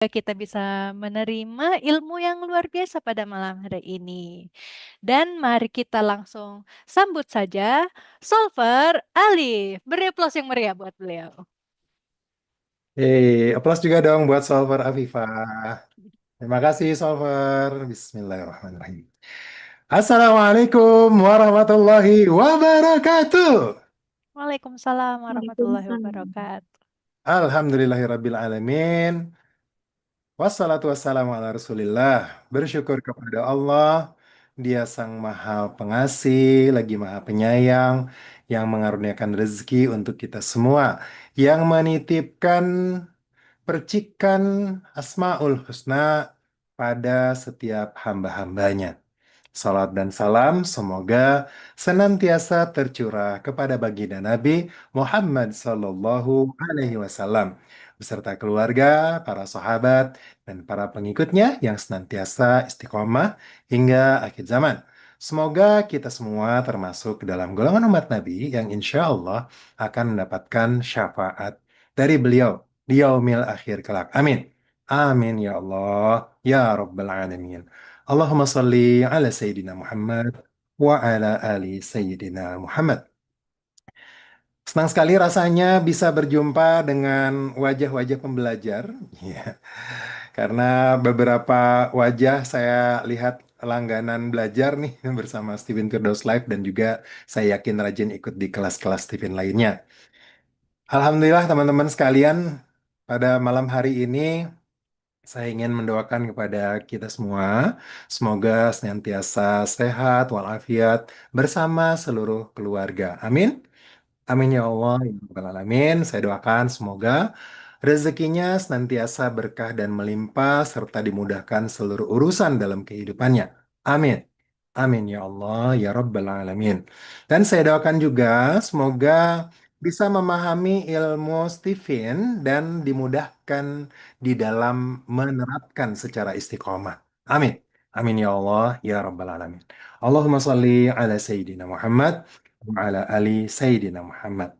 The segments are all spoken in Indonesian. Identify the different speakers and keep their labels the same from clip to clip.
Speaker 1: kita bisa menerima ilmu yang luar biasa pada malam hari ini. Dan mari kita langsung sambut saja Solver Alif. Beri aplaus yang meriah buat beliau.
Speaker 2: Aplaus juga dong buat Solver Afifah. Terima kasih Solver. Bismillahirrahmanirrahim. Assalamualaikum warahmatullahi wabarakatuh.
Speaker 1: Waalaikumsalam warahmatullahi
Speaker 3: Waalaikumsalam.
Speaker 1: wabarakatuh.
Speaker 2: Alhamdulillahirrabbilalamin. Wassalatu wassalamu ala rasulillah. Bersyukur kepada Allah. Dia Sang Maha Pengasih, lagi Maha Penyayang, yang mengaruniakan rezeki untuk kita semua, yang menitipkan percikan Asmaul Husna pada setiap hamba-hambanya. Salat dan salam semoga senantiasa tercurah kepada baginda Nabi Muhammad Sallallahu Alaihi Wasallam beserta keluarga, para sahabat, dan para pengikutnya yang senantiasa istiqomah hingga akhir zaman. Semoga kita semua termasuk dalam golongan umat Nabi yang insya Allah akan mendapatkan syafaat dari beliau di yaumil akhir kelak. Amin. Amin ya Allah, ya Rabbal Alamin. Allahumma salli ala Sayyidina Muhammad wa ala ali Sayyidina Muhammad. Senang sekali rasanya bisa berjumpa dengan wajah-wajah pembelajar. Ya, karena beberapa wajah saya lihat langganan belajar nih bersama Steven Firdaus Live dan juga saya yakin rajin ikut di kelas-kelas Steven lainnya. Alhamdulillah teman-teman sekalian, pada malam hari ini saya ingin mendoakan kepada kita semua, semoga senantiasa sehat walafiat bersama seluruh keluarga. Amin. Amin ya Allah, ya Rabbal Alamin. Saya doakan semoga rezekinya senantiasa berkah dan melimpah serta dimudahkan seluruh urusan dalam kehidupannya. Amin. Amin ya Allah, ya Rabbal Alamin. Dan saya doakan juga semoga bisa memahami ilmu Stephen dan dimudahkan di dalam menerapkan secara istiqomah. Amin. Amin ya Allah, ya Rabbal Alamin. Allahumma salli ala Sayyidina Muhammad wa ala ali Sayyidina Muhammad.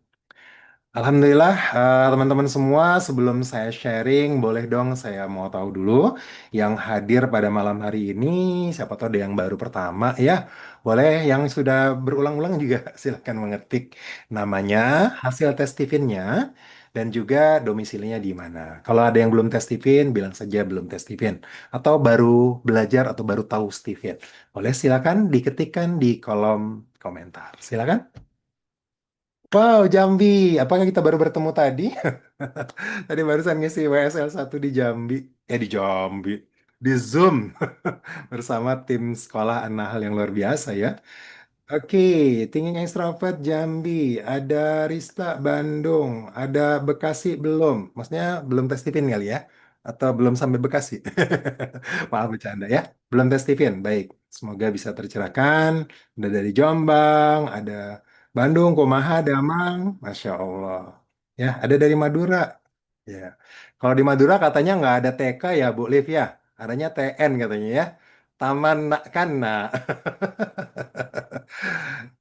Speaker 2: Alhamdulillah, teman-teman semua, sebelum saya sharing, boleh dong saya mau tahu dulu yang hadir pada malam hari ini, siapa tahu ada yang baru pertama ya. Boleh yang sudah berulang-ulang juga silahkan mengetik namanya, hasil tes Tifinnya, dan juga domisilinya di mana. Kalau ada yang belum tes Tifin, bilang saja belum tes Tifin. Atau baru belajar atau baru tahu Tifin. Boleh silakan diketikkan di kolom komentar. Silakan. Wow, Jambi. Apakah kita baru bertemu tadi? Tadi barusan ngisi WSL 1 di Jambi. Di Jambi. Di Zoom. Bersama tim sekolah An-Nahl yang luar biasa ya. Oke, Tinggi Extrovert Jambi. Ada Rista Bandung. Ada Bekasi belum? Maksudnya belum tes Tipin kali ya? Atau belum sampai Bekasi? Maaf bercanda ya. Belum tes Tipin. Baik. Semoga bisa tercerahkan. Ada dari Jombang. Ada Bandung, Kumaha, Damang. Masya Allah. Ya, ada dari Madura. Ya. Kalau di Madura katanya nggak ada TK ya, Bu Liv ya. Adanya TN katanya ya. Taman Nak Kana.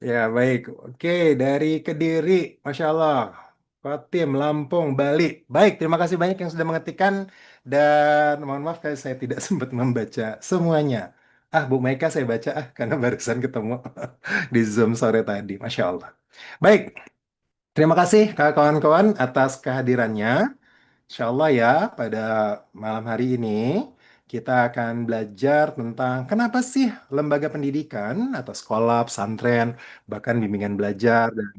Speaker 2: Ya, baik. Oke, dari Kediri, Masya Allah. Kotim, Lampung, Bali. Baik, terima kasih banyak yang sudah mengetikkan. Dan mohon maaf kalau saya tidak sempat membaca semuanya. Bu Maika saya baca karena barusan ketemu di Zoom sore tadi. Masya Allah. Baik, terima kasih kawan-kawan atas kehadirannya. Insya Allah ya, pada malam hari ini kita akan belajar tentang kenapa sih lembaga pendidikan atau sekolah, pesantren, bahkan bimbingan belajar dan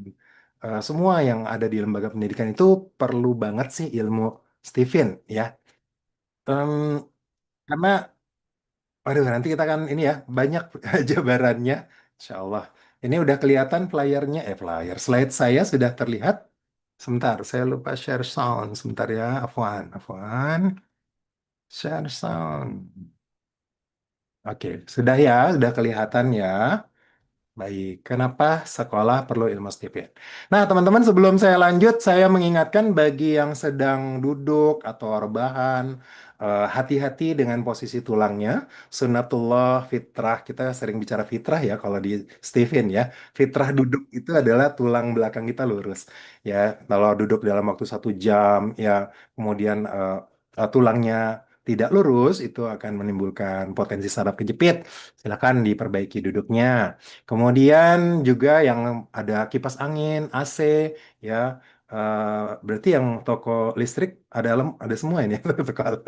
Speaker 2: semua yang ada di lembaga pendidikan itu perlu banget sih ilmu Stephen ya. Em, karena, waduh nanti kita akan ini ya banyak jabarannya, Insya Allah. Ini udah kelihatan flyernya, slide saya sudah terlihat. Sebentar, saya lupa share sound. Sebentar ya, Afwan, Afwan. Share sound. Oke, sudah ya, sudah kelihatan ya. Baik, kenapa sekolah perlu ilmu STIP? Nah, teman-teman, sebelum saya lanjut, saya mengingatkan bagi yang sedang duduk atau rebahan, hati-hati dengan posisi tulangnya. Sunatullah fitrah, kita sering bicara fitrah ya kalau di Stephen ya. Fitrah duduk itu adalah tulang belakang kita lurus. Ya, kalau duduk dalam waktu 1 jam, ya kemudian tulangnya tidak lurus, itu akan menimbulkan potensi saraf kejepit. Silakan diperbaiki duduknya. Kemudian juga yang ada kipas angin, AC, ya. Berarti yang toko listrik ada semua ini. Toko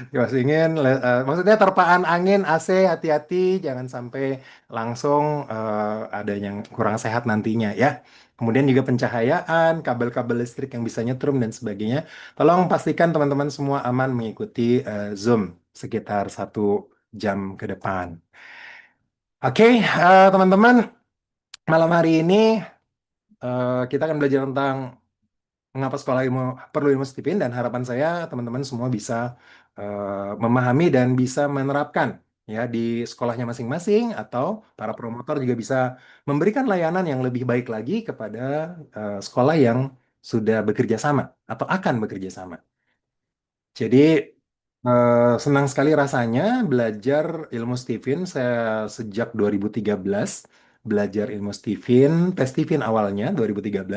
Speaker 2: kipas angin, maksudnya terpaan angin, AC, hati-hati, jangan sampai langsung ada yang kurang sehat nantinya ya. Kemudian juga pencahayaan, kabel-kabel listrik yang bisa nyetrum dan sebagainya. Tolong pastikan teman-teman semua aman mengikuti Zoom sekitar 1 jam ke depan. Oke, teman-teman, malam hari ini kita akan belajar tentang mengapa sekolah ilmu perlu ilmu Stipin dan harapan saya teman-teman semua bisa memahami dan bisa menerapkan ya di sekolahnya masing-masing atau para promotor juga bisa memberikan layanan yang lebih baik lagi kepada sekolah yang sudah bekerja sama atau akan bekerja sama. Jadi senang sekali rasanya belajar ilmu Stephen. Saya sejak 2013 belajar ilmu Stephen, tes Stephen awalnya 2013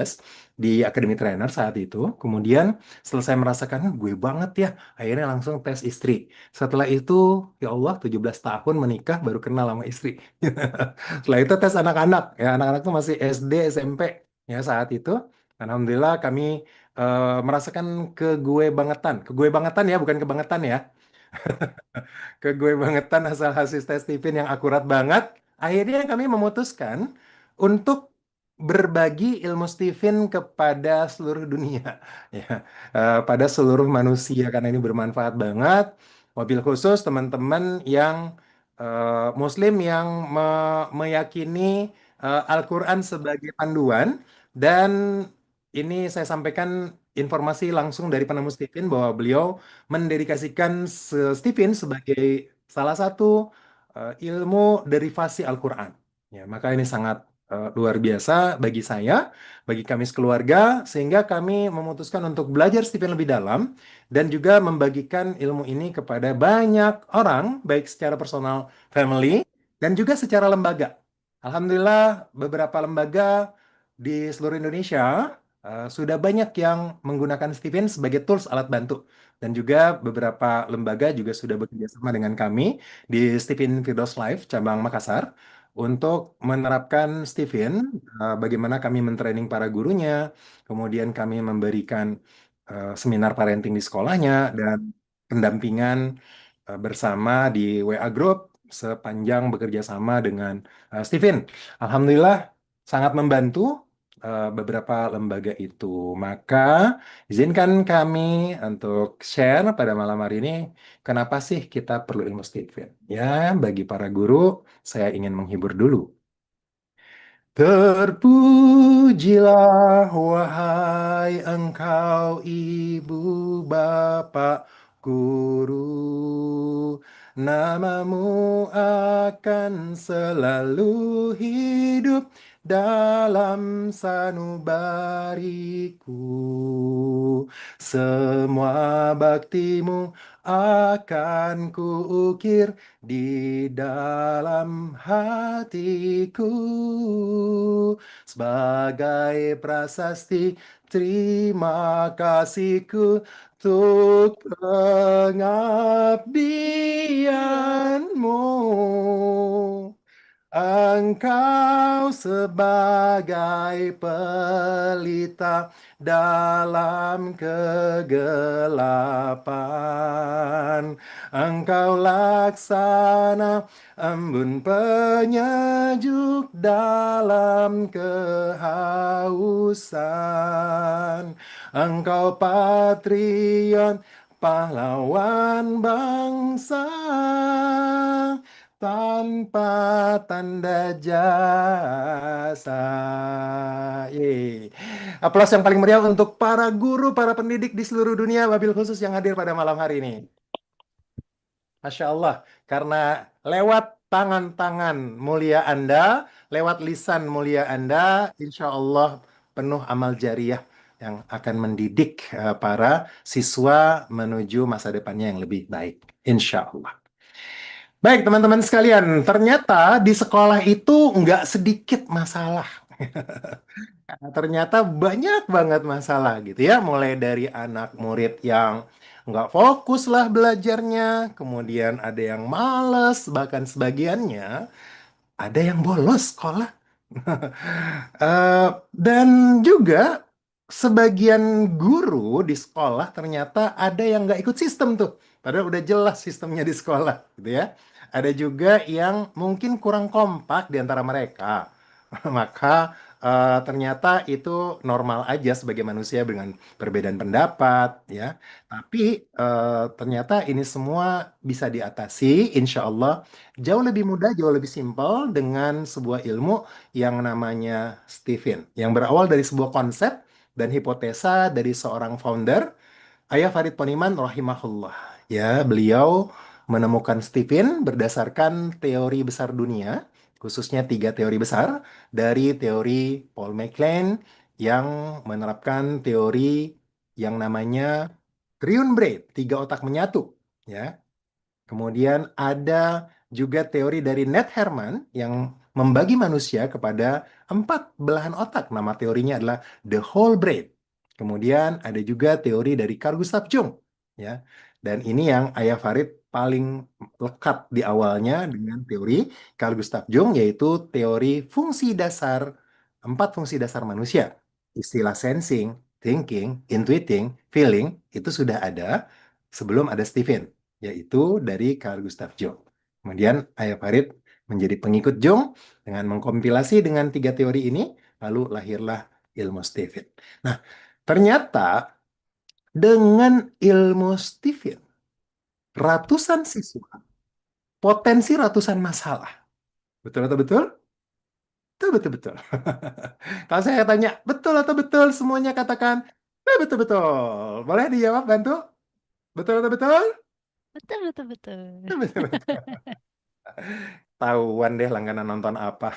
Speaker 2: di Academy Trainer saat itu. Kemudian setelah saya merasakan gue banget ya, akhirnya langsung tes istri. Setelah itu, ya Allah, 17 tahun menikah baru kenal sama istri. Setelah itu tes anak-anak, ya anak-anak itu masih SD, SMP ya saat itu. Alhamdulillah kami merasakan ke gue bangetan ya, bukan kebangetan ya, ke gue bangetan asal hasil tes Stephen yang akurat banget. Akhirnya kami memutuskan untuk berbagi ilmu Stephen kepada seluruh dunia, ya, pada seluruh manusia karena ini bermanfaat banget. Mobil khusus teman-teman yang Muslim yang meyakini Al-Quran sebagai panduan dan ini saya sampaikan informasi langsung dari penemu Stephen bahwa beliau mendedikasikan Stephen sebagai salah satu ilmu derivasi Al-Quran. Ya, maka ini sangat luar biasa bagi saya, bagi kami sekeluarga, sehingga kami memutuskan untuk belajar Stephen lebih dalam dan juga membagikan ilmu ini kepada banyak orang, baik secara personal, family, dan juga secara lembaga. Alhamdulillah, beberapa lembaga di seluruh Indonesia sudah banyak yang menggunakan Stephen sebagai tools alat bantu. Dan juga beberapa lembaga juga sudah bekerja sama dengan kami di Stephen Firdaus Life, cabang Makassar, untuk menerapkan Stephen, bagaimana kami mentraining para gurunya, kemudian kami memberikan seminar parenting di sekolahnya, dan pendampingan bersama di WA Group sepanjang bekerja sama dengan Stephen. Alhamdulillah sangat membantu beberapa lembaga itu. Maka izinkan kami untuk share pada malam hari ini kenapa sih kita perlu ilmu Stephen. Ya, bagi para guru, saya ingin menghibur dulu. Terpujilah wahai engkau ibu bapak guru, namamu akan selalu hidup dalam sanubariku. Semua baktimu akan kuukir di dalam hatiku sebagai prasasti terima kasihku untuk pengabdianmu. Engkau sebagai pelita dalam kegelapan. Engkau laksana embun penyejuk dalam kehausan. Engkau patriot pahlawan bangsa tanpa tanda jasa. Yeay. Aplaus yang paling meriah untuk para guru, para pendidik di seluruh dunia, wabil khusus yang hadir pada malam hari ini. Masya Allah, karena lewat tangan-tangan mulia Anda, lewat lisan mulia Anda, insya Allah penuh amal jariah yang akan mendidik para siswa menuju masa depannya yang lebih baik. Insya Allah. Baik, teman-teman sekalian, ternyata di sekolah itu nggak sedikit masalah. Ternyata banyak banget masalah gitu ya, mulai dari anak murid yang nggak fokus lah belajarnya, kemudian ada yang males, bahkan sebagiannya ada yang bolos sekolah. Dan juga sebagian guru di sekolah ternyata ada yang nggak ikut sistem tuh. Padahal udah jelas sistemnya di sekolah, gitu ya. Ada juga yang mungkin kurang kompak di antara mereka. Maka ternyata itu normal aja sebagai manusia dengan perbedaan pendapat, ya. Tapi ternyata ini semua bisa diatasi, insya Allah jauh lebih mudah, jauh lebih simpel dengan sebuah ilmu yang namanya Stephen, yang berawal dari sebuah konsep dan hipotesa dari seorang founder, Ayah Farid Poniman rahimahullah. Ya, beliau menemukan Stephen berdasarkan teori besar dunia, khususnya tiga teori besar, dari teori Paul MacLean yang menerapkan teori yang namanya triune braid, tiga otak menyatu. Ya, kemudian ada juga teori dari Ned Herman yang membagi manusia kepada empat belahan otak. Nama teorinya adalah the whole brain. Kemudian ada juga teori dari Carl Gustav Jung, ya. Dan ini yang Ayah Farid paling lekat di awalnya dengan teori Carl Gustav Jung, yaitu teori fungsi dasar, empat fungsi dasar manusia. Istilah sensing, thinking, intuiting, feeling itu sudah ada sebelum ada Stephen, yaitu dari Carl Gustav Jung. Kemudian Ayah Farid menjadi pengikut Jung dengan mengkompilasi dengan tiga teori ini, lalu lahirlah ilmu Stephen. Nah, ternyata dengan ilmu Stephen, ratusan siswa, potensi ratusan masalah. Betul atau betul? Betul, betul, betul. Kalau saya tanya, betul atau betul? Semuanya katakan, betul, betul. Boleh dijawab, bantu? Betul atau betul?
Speaker 1: Betul, betul, betul.
Speaker 2: Betul, betul, betul. Tahuan deh langganan nonton apa.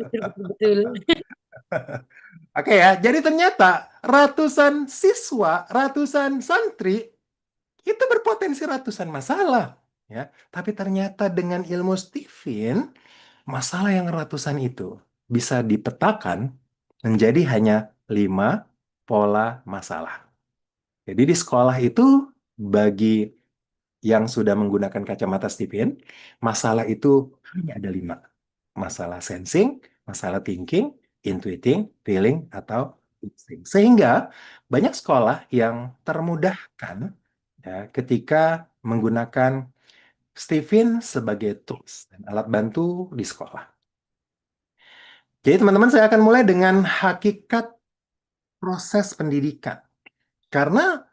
Speaker 1: Betul, betul, betul.
Speaker 2: Oke ya, jadi ternyata ratusan siswa, ratusan santri itu berpotensi ratusan masalah, ya. Tapi ternyata dengan ilmu Stephen, masalah yang ratusan itu bisa dipetakan menjadi hanya 5 pola masalah. Jadi di sekolah itu bagi yang sudah menggunakan kacamata Stephen, masalah itu hanya ada 5. Masalah sensing, masalah thinking, intuiting, feeling, atau insting. Sehingga banyak sekolah yang termudahkan ya, ketika menggunakan Stephen sebagai tools dan alat bantu di sekolah. Jadi teman-teman saya akan mulai dengan hakikat proses pendidikan. Karena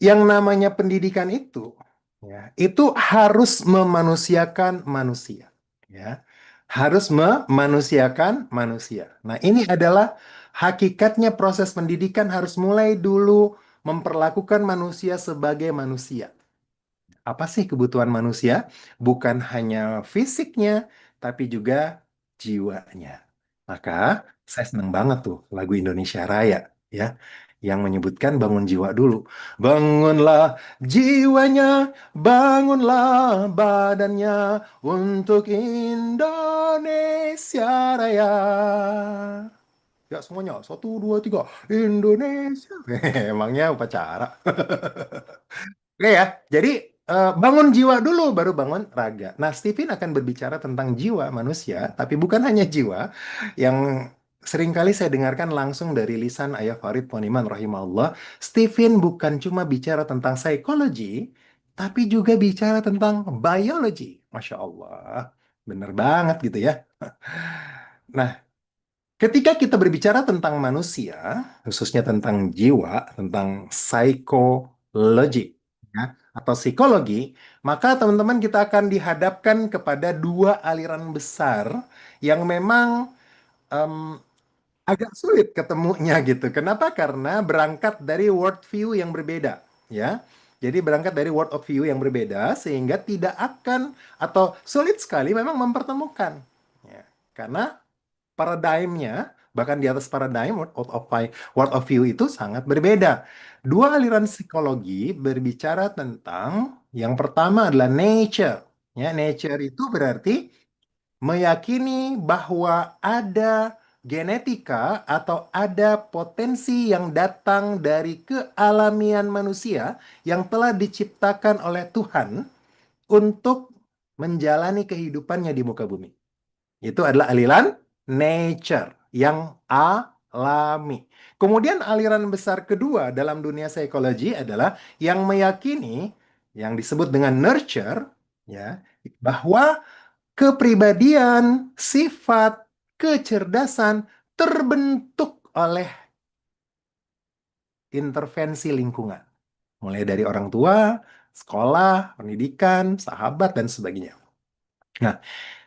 Speaker 2: yang namanya pendidikan itu harus memanusiakan manusia, ya. Harus memanusiakan manusia. Nah, ini adalah hakikatnya proses pendidikan harus mulai dulu memperlakukan manusia sebagai manusia. Apa sih kebutuhan manusia? Bukan hanya fisiknya, tapi juga jiwanya. Maka saya senang banget tuh lagu Indonesia Raya, ya, yang menyebutkan bangun jiwa dulu. Bangunlah jiwanya, bangunlah badannya untuk Indonesia Raya. Ya semuanya, satu, dua, tiga, Indonesia. Emangnya upacara. Oke ya, jadi bangun jiwa dulu baru bangun raga. Nah, Stephen akan berbicara tentang jiwa manusia, tapi bukan hanya jiwa yang seringkali saya dengarkan langsung dari lisan Ayah Farid Poniman rahimahullah. Stephen bukan cuma bicara tentang psikologi, tapi juga bicara tentang biologi. Masya Allah, bener banget gitu ya. Nah, ketika kita berbicara tentang manusia, khususnya tentang jiwa, tentang psikologi, ya, atau psikologi, maka teman-teman kita akan dihadapkan kepada dua aliran besar yang memang em, agak sulit ketemunya gitu. Kenapa? Karena berangkat dari world view yang berbeda, ya. Jadi berangkat dari world of view yang berbeda sehingga tidak akan atau sulit sekali memang mempertemukan. Ya. Karena paradigmnya, bahkan di atas paradigm world of view itu sangat berbeda. Dua aliran psikologi berbicara tentang yang pertama adalah nature. Ya, nature itu berarti meyakini bahwa ada genetika atau ada potensi yang datang dari kealamian manusia yang telah diciptakan oleh Tuhan untuk menjalani kehidupannya di muka bumi. Itu adalah aliran nature yang alami. Kemudian aliran besar kedua dalam dunia psikologi adalah yang meyakini yang disebut dengan nurture, ya, bahwa kepribadian, sifat, kecerdasan terbentuk oleh intervensi lingkungan, mulai dari orang tua, sekolah, pendidikan, sahabat, dan sebagainya. Nah,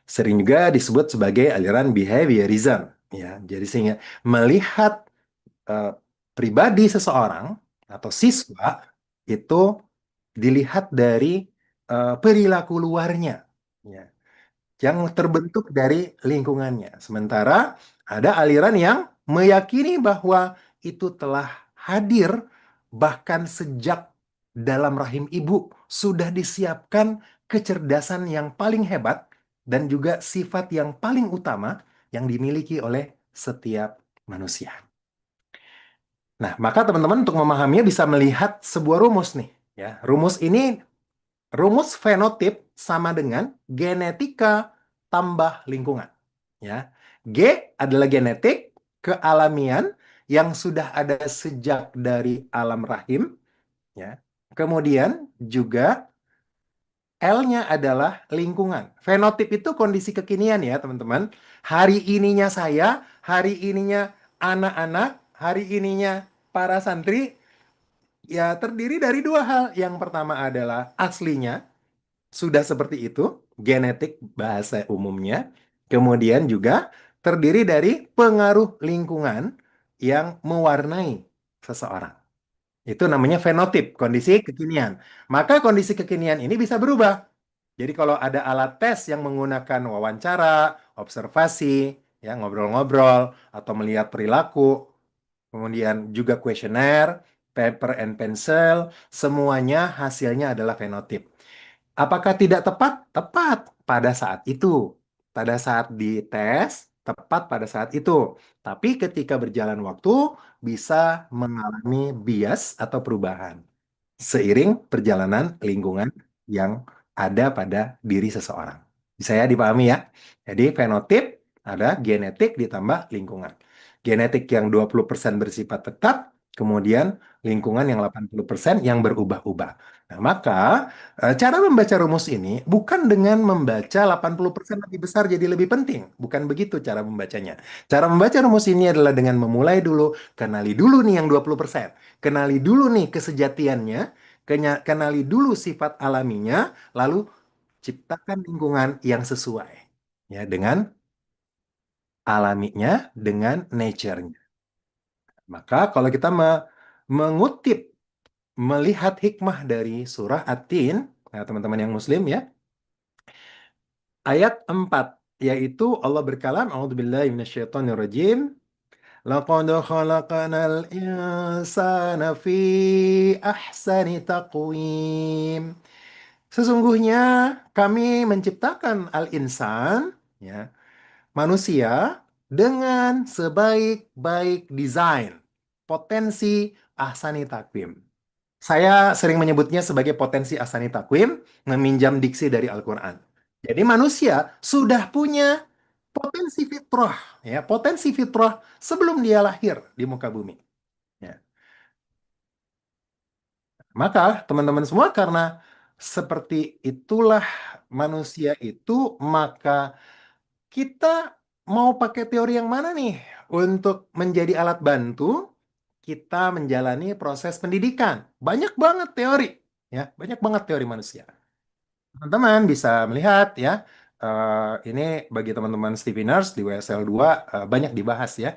Speaker 2: sering juga disebut sebagai aliran behaviorism, ya. Jadi sehingga melihat eh, pribadi seseorang atau siswa itu dilihat dari perilaku luarnya, ya, yang terbentuk dari lingkungannya. Sementara ada aliran yang meyakini bahwa itu telah hadir bahkan sejak dalam rahim ibu sudah disiapkan kecerdasan yang paling hebat dan juga sifat yang paling utama yang dimiliki oleh setiap manusia. Nah, maka teman-teman untuk memahaminya bisa melihat sebuah rumus nih, ya. Rumus fenotip sama dengan genetika tambah lingkungan. Ya. G adalah genetik, kealamian yang sudah ada sejak dari alam rahim. Ya. Kemudian juga L-nya adalah lingkungan. Fenotip itu kondisi kekinian ya teman-teman. Hari ininya saya, hari ininya anak-anak, hari ininya para santri, ya terdiri dari dua hal. Yang pertama adalah aslinya, sudah seperti itu, genetik bahasa umumnya. Kemudian juga terdiri dari pengaruh lingkungan yang mewarnai seseorang. Itu namanya fenotip, kondisi kekinian. Maka kondisi kekinian ini bisa berubah. Jadi kalau ada alat tes yang menggunakan wawancara, observasi, ya ngobrol-ngobrol atau melihat perilaku, kemudian juga kuesioner, paper and pencil, semuanya hasilnya adalah fenotip. Apakah tidak tepat? Tepat pada saat itu. Pada saat dites, tepat pada saat itu. Tapi ketika berjalan waktu, bisa mengalami bias atau perubahan seiring perjalanan lingkungan yang ada pada diri seseorang. Bisa ya dipahami ya? Jadi fenotip ada genetik ditambah lingkungan. Genetik yang 20% bersifat tetap, kemudian lingkungan yang 80% yang berubah-ubah. Nah, maka cara membaca rumus ini bukan dengan membaca 80% lebih besar jadi lebih penting. Bukan begitu cara membacanya. Cara membaca rumus ini adalah dengan memulai dulu, kenali dulu nih yang 20%. Kenali dulu nih kesejatiannya, kenali dulu sifat alaminya, lalu ciptakan lingkungan yang sesuai ya dengan alaminya, dengan nature-nya. Maka kalau kita mengutip, melihat hikmah dari surah At-Tin, nah, teman-teman yang muslim ya, ayat 4, yaitu Allah berkalam, A'udzubillahi minasyaitonirrajim, laqad khalaqanal insana fi ahsani taqwim. Sesungguhnya kami menciptakan al-insan, ya, manusia dengan sebaik-baik desain, potensi ahsani takwim. Saya sering menyebutnya sebagai potensi ahsani takwim, meminjam diksi dari Al-Quran. Jadi manusia sudah punya potensi fitrah, ya, potensi fitrah sebelum dia lahir di muka bumi. Ya. Maka teman-teman semua karena seperti itulah manusia itu, maka kita mau pakai teori yang mana nih untuk menjadi alat bantu kita menjalani proses pendidikan? Banyak banget teori, ya, banyak banget teori manusia. Teman-teman bisa melihat ya, ini bagi teman-teman Steveners di WSL 2 banyak dibahas ya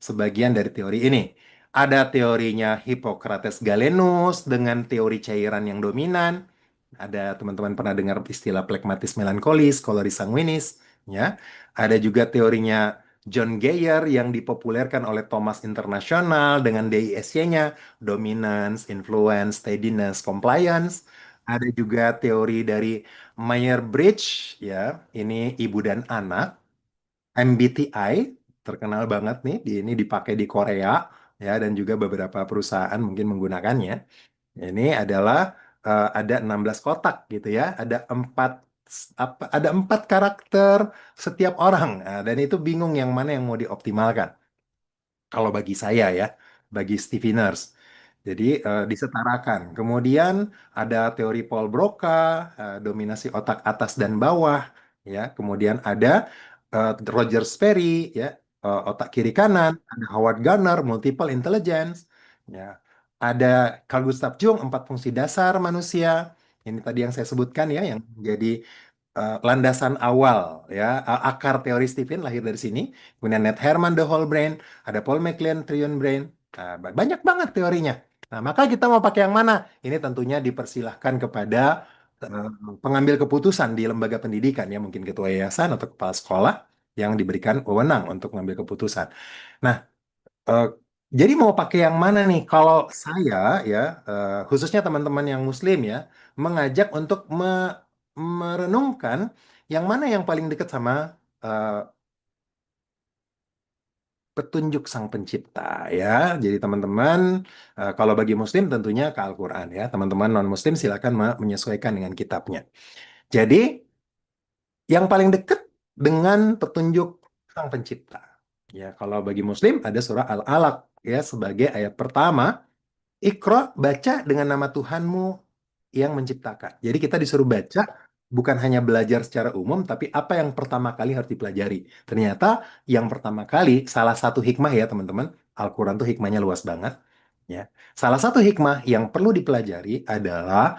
Speaker 2: sebagian dari teori ini. Ada teorinya Hippocrates Galenus dengan teori cairan yang dominan. Ada teman-teman pernah dengar istilah phlegmatis melankolis, coloris sanguinis, ya. Ada juga teorinya John Geyer yang dipopulerkan oleh Thomas International dengan DISC-nya, dominance, influence, steadiness, compliance. Ada juga teori dari Meyer-Bridge, ya, ini ibu dan anak, MBTI. terkenal banget nih, ini dipakai di Korea ya dan juga beberapa perusahaan mungkin menggunakannya. Ini adalah ada 16 kotak gitu ya, ada empat karakter setiap orang. Nah, dan itu bingung yang mana yang mau dioptimalkan. Kalau bagi saya ya, bagi Steveners. Jadi disetarakan. Kemudian ada teori Paul Broca, dominasi otak atas dan bawah, ya. Kemudian ada Roger Sperry, ya, otak kiri kanan. Ada Howard Gardner, multiple intelligence, ya. Ada Carl Gustav Jung, empat fungsi dasar manusia. Ini tadi yang saya sebutkan ya, yang menjadi landasan awal ya, akar teori Stephen lahir dari sini. Kemudian Ned Herman The Whole Brain, ada Paul MacLean Trillion Brain. Nah, banyak banget teorinya. Nah, maka kita mau pakai yang mana? Ini tentunya dipersilahkan kepada eh, pengambil keputusan di lembaga pendidikan ya, mungkin ketua yayasan atau kepala sekolah yang diberikan wewenang untuk mengambil keputusan. Nah, eh, jadi mau pakai yang mana nih? Kalau saya ya, khususnya teman-teman yang Muslim ya, mengajak untuk merenungkan yang mana yang paling dekat sama eh, petunjuk Sang Pencipta ya. Jadi teman-teman, kalau bagi Muslim tentunya ke Al-Quran ya. Teman-teman non-Muslim silakan menyesuaikan dengan kitabnya. Jadi yang paling dekat dengan petunjuk Sang Pencipta. Ya, kalau bagi Muslim ada surah Al-Alaq ya sebagai ayat pertama. Iqra, baca dengan nama Tuhanmu yang menciptakan. Jadi kita disuruh baca bukan hanya belajar secara umum, tapi apa yang pertama kali harus dipelajari. Ternyata yang pertama kali, salah satu hikmah ya teman-teman, Al-Quran tuh hikmahnya luas banget. Ya. Salah satu hikmah yang perlu dipelajari adalah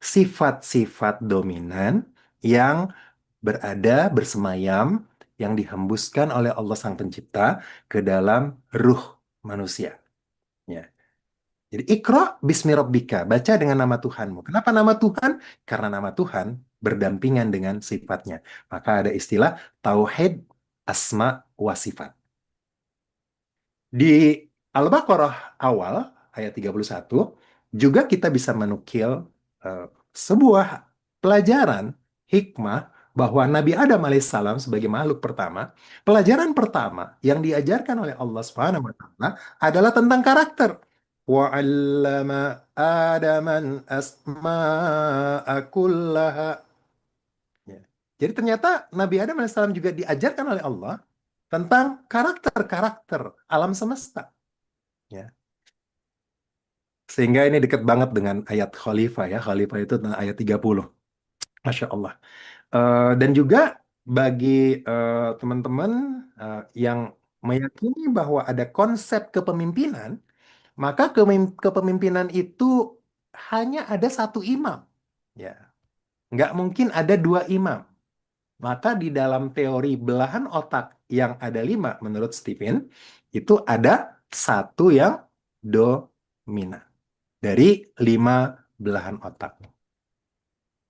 Speaker 2: sifat-sifat dominan yang berada, bersemayam, yang dihembuskan oleh Allah Sang Pencipta ke dalam ruh manusia. Ya. Jadi Iqra bismi rabbika, baca dengan nama Tuhanmu. Kenapa nama Tuhan? Karena nama Tuhan berdampingan dengan sifatnya. Maka ada istilah tauhid asma wa sifat. Di Al-Baqarah awal ayat 31 juga kita bisa menukil eh, sebuah pelajaran hikmah bahwa Nabi Adam alaihissalam sebagai makhluk pertama, pelajaran pertama yang diajarkan oleh Allah Subhanahu wa taala adalah tentang karakter. Wa 'allama Adaman asma'a kullaha. Ya. Jadi ternyata Nabi Adam alaihissalam juga diajarkan oleh Allah tentang karakter-karakter alam semesta. Ya. Sehingga ini dekat banget dengan ayat Khalifah ya. Khalifah itu tentang ayat 30. Masya Allah. Dan juga bagi teman-teman yang meyakini bahwa ada konsep kepemimpinan, maka kepemimpinan itu hanya ada satu imam. Ya, nggak mungkin ada dua imam. Maka di dalam teori belahan otak yang ada lima menurut Stephen, itu ada satu yang dominan dari lima belahan otak.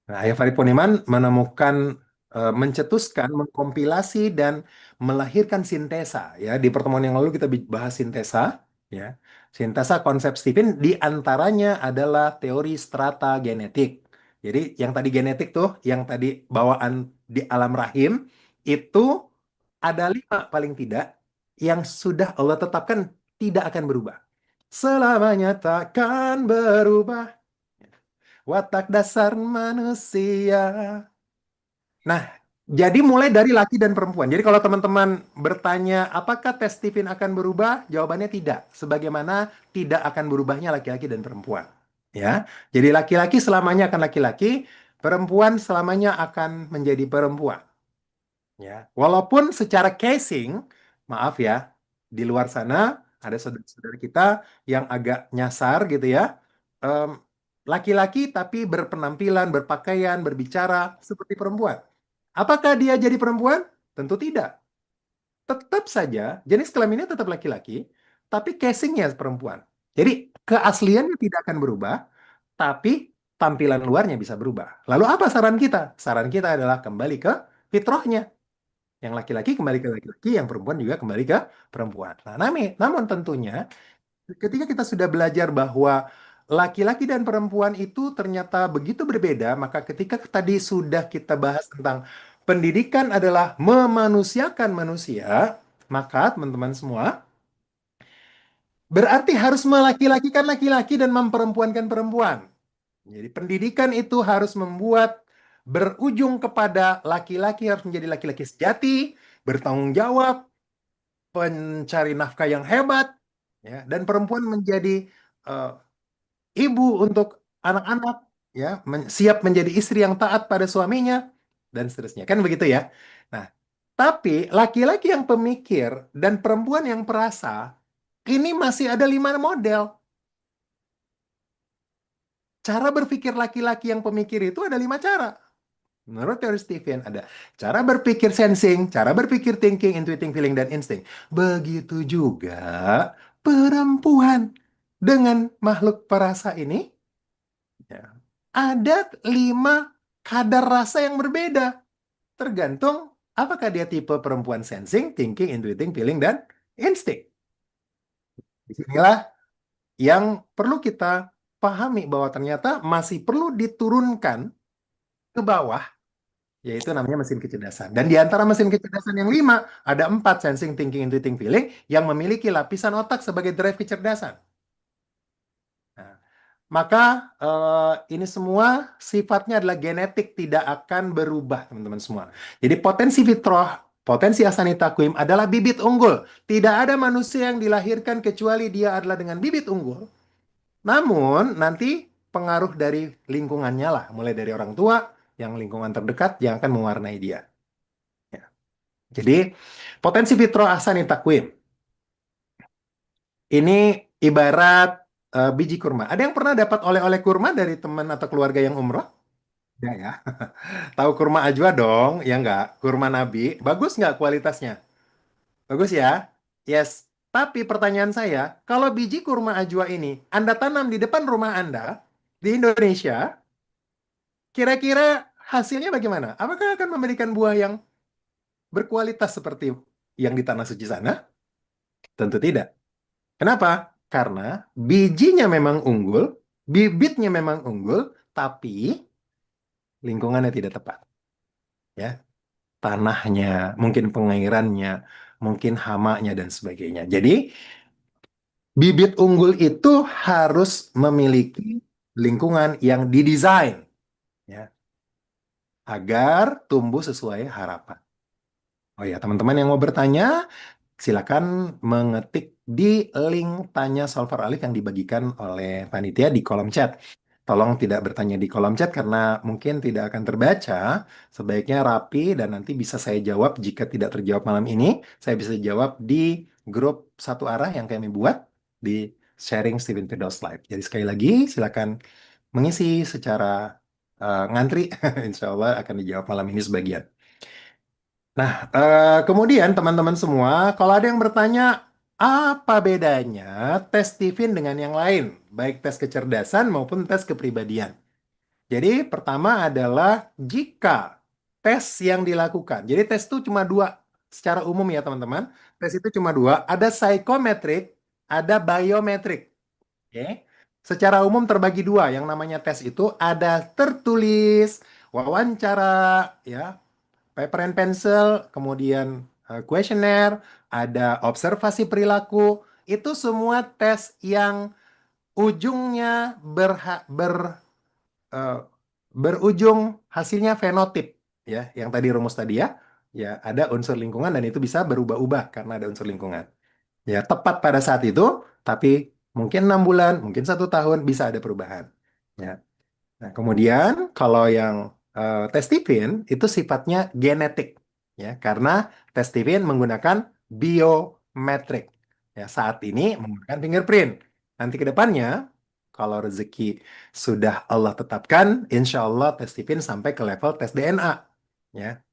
Speaker 2: Nah, Ayah Farid Poniman menemukan, mencetuskan, mengkompilasi dan melahirkan sintesa. Ya, di pertemuan yang lalu kita bahas sintesa. Ya, sintesa konsep Stephen di antaranya adalah teori strata genetik. Jadi yang tadi genetik tuh, yang tadi bawaan di alam rahim itu ada lima paling tidak yang sudah Allah tetapkan tidak akan berubah. Selamanya takkan berubah. Watak dasar manusia. Nah, jadi mulai dari laki dan perempuan. Jadi kalau teman-teman bertanya, apakah tes Stephen akan berubah? Jawabannya tidak. Sebagaimana tidak akan berubahnya laki-laki dan perempuan. Ya, jadi laki-laki selamanya akan laki-laki, perempuan selamanya akan menjadi perempuan. Ya, walaupun secara casing, maaf ya, di luar sana ada saudara-saudara kita yang agak nyasar gitu ya. Em, Laki-laki tapi berpenampilan, berpakaian, berbicara seperti perempuan. Apakah dia jadi perempuan? Tentu tidak. Tetap saja jenis kelaminnya tetap laki-laki, tapi casingnya perempuan. Jadi keasliannya tidak akan berubah, tapi tampilan luarnya bisa berubah. Lalu apa saran kita? Saran kita adalah kembali ke fitrahnya. Yang laki-laki kembali ke laki-laki, yang perempuan juga kembali ke perempuan. Nah, namun tentunya ketika kita sudah belajar bahwa laki-laki dan perempuan itu ternyata begitu berbeda, maka ketika tadi sudah kita bahas tentang pendidikan adalah memanusiakan manusia, Maka teman-teman semua, berarti harus melaki-lakikan laki-laki dan memperempuankan perempuan. Jadi pendidikan itu harus membuat berujung kepada laki-laki harus menjadi laki-laki sejati, bertanggung jawab, pencari nafkah yang hebat, ya, dan perempuan menjadi eh, ibu untuk anak-anak, ya, siap menjadi istri yang taat pada suaminya, dan seterusnya. Kan begitu ya. Nah, tapi laki-laki yang pemikir dan perempuan yang perasa, ini masih ada 5 model. Cara berpikir laki-laki yang pemikir itu ada 5 cara. Menurut teori Stephen ada cara berpikir sensing, cara berpikir thinking, intuiting, feeling, dan insting. Begitu juga perempuan dengan makhluk perasa ini, ya, ada 5 kadar rasa yang berbeda. Tergantung apakah dia tipe perempuan sensing, thinking, intuiting, feeling, dan insting. Disinilah yang perlu kita pahami bahwa ternyata masih perlu diturunkan ke bawah, yaitu namanya mesin kecerdasan. Dan di antara mesin kecerdasan yang 5, ada 4, sensing, thinking, intuiting, feeling, yang memiliki lapisan otak sebagai drive kecerdasan. Nah, maka ini semua sifatnya adalah genetik, tidak akan berubah, teman-teman semua. Jadi potensi fitrah, potensi asani takwim adalah bibit unggul. Tidak ada manusia yang dilahirkan kecuali dia adalah dengan bibit unggul. Namun nanti pengaruh dari lingkungannya lah, mulai dari orang tua, yang lingkungan terdekat yang akan mewarnai dia. Ya. Jadi potensi fitrah asani takwim ini ibarat biji kurma. Ada yang pernah dapat oleh-oleh kurma dari teman atau keluarga yang umroh? Ya, ya. Tahu kurma ajwa dong, ya nggak? Kurma Nabi. Bagus nggak kualitasnya? Bagus ya? Yes. Tapi pertanyaan saya, kalau biji kurma ajwa ini Anda tanam di depan rumah Anda di Indonesia, kira-kira hasilnya bagaimana? Apakah akan memberikan buah yang berkualitas seperti yang di tanah suci sana? Tentu tidak. Kenapa? Karena bijinya memang unggul, bibitnya memang unggul, tapi lingkungannya tidak tepat. Ya, tanahnya, mungkin pengairannya, mungkin hamanya dan sebagainya. Jadi bibit unggul itu harus memiliki lingkungan yang didesain, ya, agar tumbuh sesuai harapan. Oh ya, teman-teman yang mau bertanya, silakan mengetik di link tanya solver Alif yang dibagikan oleh panitia di kolom chat. Tolong tidak bertanya di kolom chat karena mungkin tidak akan terbaca. Sebaiknya rapi dan nanti bisa saya jawab jika tidak terjawab malam ini. Saya bisa jawab di grup satu arah yang kami buat di sharing Steven Firdaus Live. Jadi sekali lagi silakan mengisi secara ngantri. Insya Allah akan dijawab malam ini sebagian. Nah, kemudian teman-teman semua, kalau ada yang bertanya, apa bedanya tes Stephen dengan yang lain, baik tes kecerdasan maupun tes kepribadian? Jadi, pertama adalah jika tes yang dilakukan, jadi tes itu cuma dua secara umum ya teman-teman, tes itu cuma dua, ada psychometric, ada biometric. Oke. Secara umum terbagi dua, yang namanya tes itu ada tertulis, wawancara, ya, paper and pencil, kemudian kuesioner, ada observasi perilaku, itu semua tes yang ujungnya eh, berujung hasilnya fenotip, ya, yang tadi rumus tadi ya, ya ada unsur lingkungan dan itu bisa berubah-ubah karena ada unsur lingkungan. Ya, tepat pada saat itu, tapi mungkin 6 bulan, mungkin 1 tahun bisa ada perubahan. Ya. Nah, kemudian kalau yang tes Stephen itu sifatnya genetik, ya, karena tes Stephen menggunakan biometrik. Ya, saat ini menggunakan fingerprint. Nanti ke depannya, kalau rezeki sudah Allah tetapkan, insya Allah tes Stephen sampai ke level tes DNA. Ya,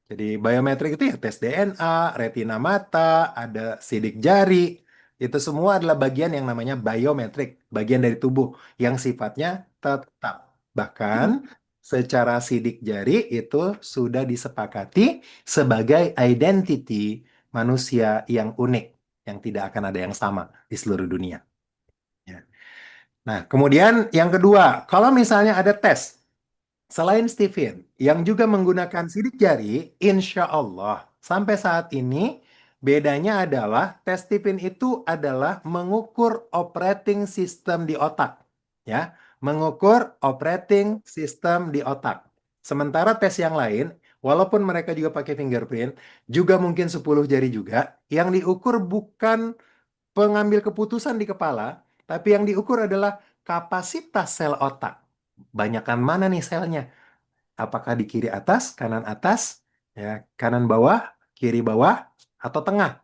Speaker 2: jadi biometrik itu ya tes DNA, retina mata, ada sidik jari. Itu semua adalah bagian yang namanya biometrik, bagian dari tubuh yang sifatnya tetap. Bahkan secara sidik jari itu sudah disepakati sebagai identity manusia yang unik, yang tidak akan ada yang sama di seluruh dunia. Ya. Nah, kemudian yang kedua, kalau misalnya ada tes selain Stephen, yang juga menggunakan sidik jari, insya Allah sampai saat ini Bedanya adalah tes Stephen itu adalah mengukur operating system di otak, ya, mengukur operating system di otak. Sementara tes yang lain, walaupun mereka juga pakai fingerprint, juga mungkin 10 jari juga, yang diukur bukan pengambil keputusan di kepala, tapi yang diukur adalah kapasitas sel otak. Banyakan mana nih selnya? Apakah di kiri atas, ya, kanan bawah, kiri bawah, atau tengah?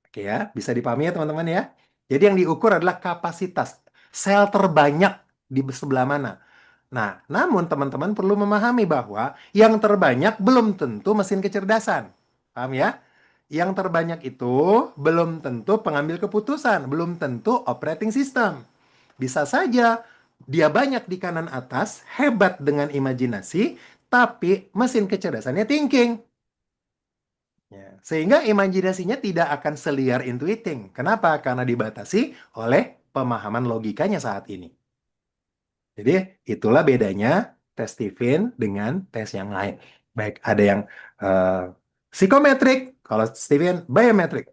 Speaker 2: Oke ya, bisa dipahami ya teman-teman ya. Jadi yang diukur adalah kapasitas sel terbanyak di sebelah mana. Nah, namun teman-teman perlu memahami bahwa yang terbanyak belum tentu mesin kecerdasan. Paham ya? Yang terbanyak itu belum tentu pengambil keputusan, belum tentu operating system. Bisa saja dia banyak di kanan atas, hebat dengan imajinasi, tapi mesin kecerdasannya thinking. Ya, sehingga imajinasinya tidak akan seliar intuiting. Kenapa? Karena dibatasi oleh pemahaman logikanya saat ini. Jadi itulah bedanya tes Stephen dengan tes yang lain. Baik, ada yang eh, psikometrik, kalau Stephen biometrik.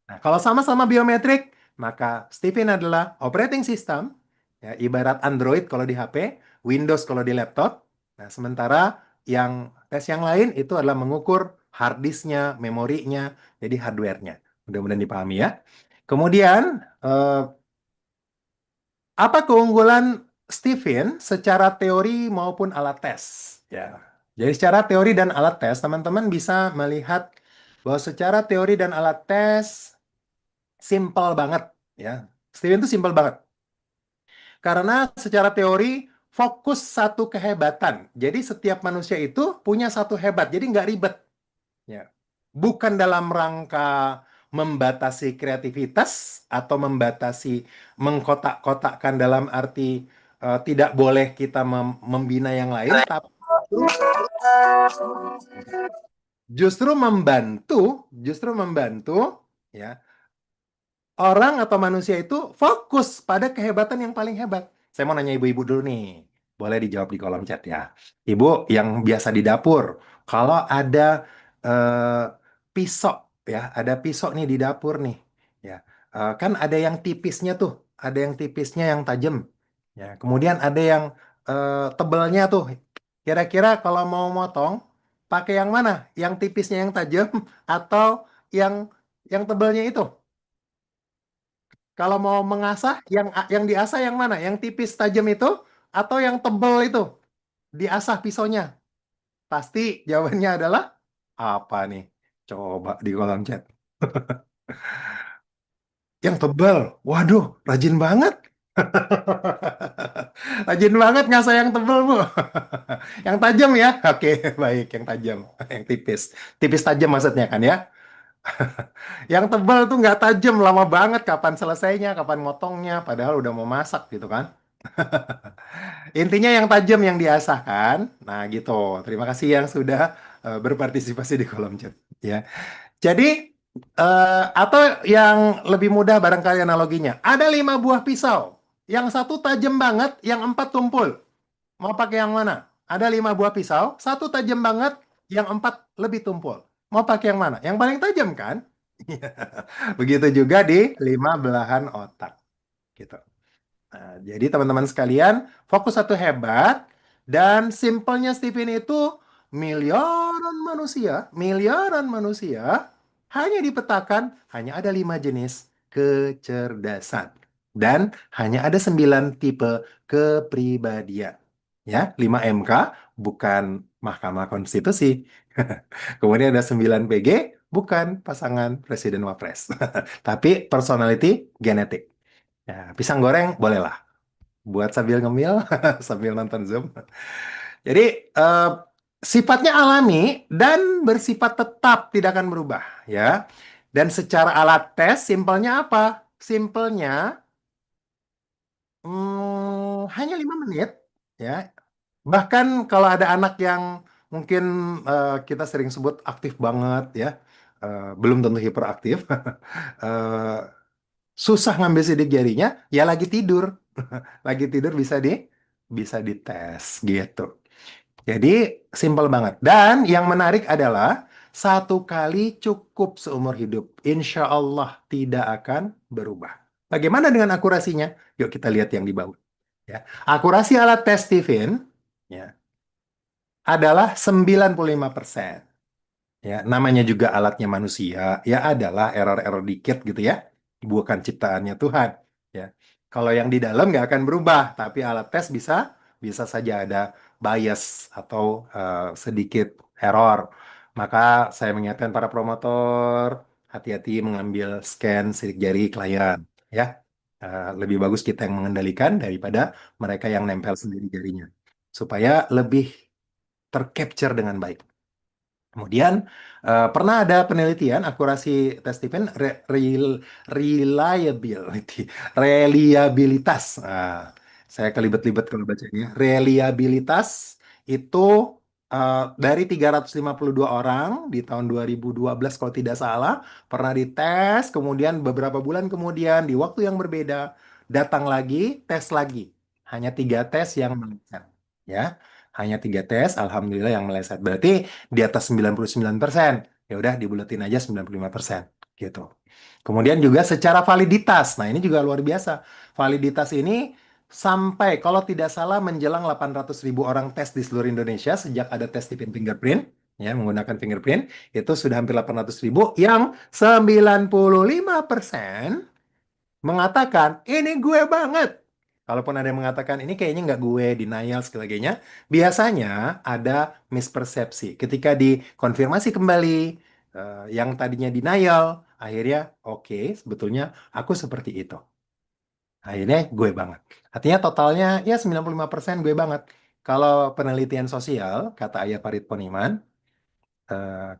Speaker 2: Nah, kalau sama-sama biometrik, maka Stephen adalah operating system, ya, ibarat Android kalau di HP, Windows kalau di laptop. Nah, sementara yang tes yang lain itu adalah mengukur hard disknya, memorinya, jadi hardware-nya. Mudah-mudahan dipahami ya. Kemudian, eh, apa keunggulan Stephen secara teori maupun alat tes? Ya. Jadi secara teori dan alat tes, teman-teman bisa melihat bahwa secara teori dan alat tes simple banget ya. Stephen itu simple banget. Karena secara teori fokus satu kehebatan. Jadi setiap manusia itu punya satu hebat. Jadi nggak ribet. Ya. Bukan dalam rangka membatasi kreativitas atau membatasi mengkotak-kotakkan dalam arti tidak boleh kita membina yang lain, tapi justru membantu ya orang atau manusia itu fokus pada kehebatan yang paling hebat. Saya mau nanya ibu-ibu dulu nih. Boleh dijawab di kolom chat ya. Ibu yang biasa di dapur, kalau ada eh, pisau ya, ada pisau nih di dapur nih. Ya, kan ada yang tipisnya tuh, ada yang tipisnya yang tajam. Ya, kemudian ada yang tebalnya tuh. Kira-kira kalau mau motong, pakai yang mana? Yang tipisnya yang tajam atau yang tebalnya itu? Kalau mau mengasah, yang diasah yang mana? Yang tipis tajam itu atau yang tebel itu? Diasah pisaunya. Pasti jawabannya adalah apa nih? Coba di kolom chat. Yang tebel. Waduh, rajin banget. Rajin banget ngasah yang tebel, Bu. Yang tajam ya? Oke, baik. Yang tajam. Yang tipis. Tipis tajam maksudnya kan ya? Yang tebal tuh nggak tajam, lama banget. Kapan selesainya, kapan motongnya. Padahal udah mau masak gitu kan. Intinya yang tajam yang diasah kan. Nah gitu. Terima kasih yang sudah berpartisipasi di kolom chat. Ya. Jadi atau yang lebih mudah barangkali analoginya. Ada 5 buah pisau. Yang satu tajam banget, yang 4 tumpul. Mau pakai yang mana? Ada 5 buah pisau, satu tajam banget, yang 4 lebih tumpul. Mau pakai yang mana? Yang paling tajam kan? Begitu juga di 5 belahan otak. Gitu. Nah, jadi teman-teman sekalian, fokus satu hebat dan simpelnya Stephen itu miliaran manusia hanya dipetakan hanya ada 5 jenis kecerdasan dan hanya ada 9 tipe kepribadian. Ya, 5 MK bukan Mahkamah Konstitusi. Kemudian ada 9 PG bukan pasangan Presiden Wapres, tapi personality genetik. Ya, pisang goreng bolehlah buat sambil ngemil, sambil nonton Zoom. Jadi sifatnya alami dan bersifat tetap tidak akan berubah ya. Dan secara alat tes simpelnya apa? Simpelnya hanya 5 menit ya. Bahkan kalau ada anak yang mungkin kita sering sebut aktif banget ya, belum tentu hiperaktif, eh, susah ngambil sidik jarinya, ya lagi tidur. Lagi tidur bisa dites gitu. Jadi simpel banget. Dan yang menarik adalah Satu kali cukup seumur hidup. Insya Allah tidak akan berubah. Bagaimana dengan akurasinya? Yuk kita lihat yang di bawah. Ya. Akurasi alat tes Stephen ya, adalah 95%. Ya, namanya juga alatnya manusia, ya adalah error-error dikit gitu ya. Bukan ciptaannya Tuhan. Ya. Kalau yang di dalam nggak akan berubah, tapi alat tes bisa bisa saja ada bias atau sedikit error. Maka saya mengingatkan para promotor, hati-hati mengambil scan sidik jari klien. Ya. Lebih bagus kita yang mengendalikan daripada mereka yang nempel sendiri jarinya. Supaya lebih tercapture dengan baik. Kemudian pernah ada penelitian akurasi tes Stephen reliability, reliabilitas. Saya kelibet-libet kalau bacanya. Reliabilitas itu dari 352 orang di tahun 2012 kalau tidak salah pernah dites, kemudian beberapa bulan kemudian di waktu yang berbeda datang lagi, tes lagi. Hanya 3 tes yang meleset. Ya, hanya 3 tes, alhamdulillah yang meleset. Berarti di atas 99%. Ya udah dibulatin aja 95% gitu. Kemudian juga secara validitas. Nah, ini juga luar biasa. Validitas ini sampai kalau tidak salah menjelang 800.000 orang tes di seluruh Indonesia sejak ada tes tipin fingerprint ya menggunakan fingerprint itu sudah hampir 800.000 yang 95% mengatakan ini gue banget. Kalaupun ada yang mengatakan ini kayaknya nggak gue, denial sebagainya, biasanya ada mispersepsi. Ketika dikonfirmasi kembali yang tadinya denial, akhirnya oke, sebetulnya aku seperti itu. Akhirnya gue banget. Artinya totalnya ya 95% gue banget. Kalau penelitian sosial, kata Ayah Farid Poniman,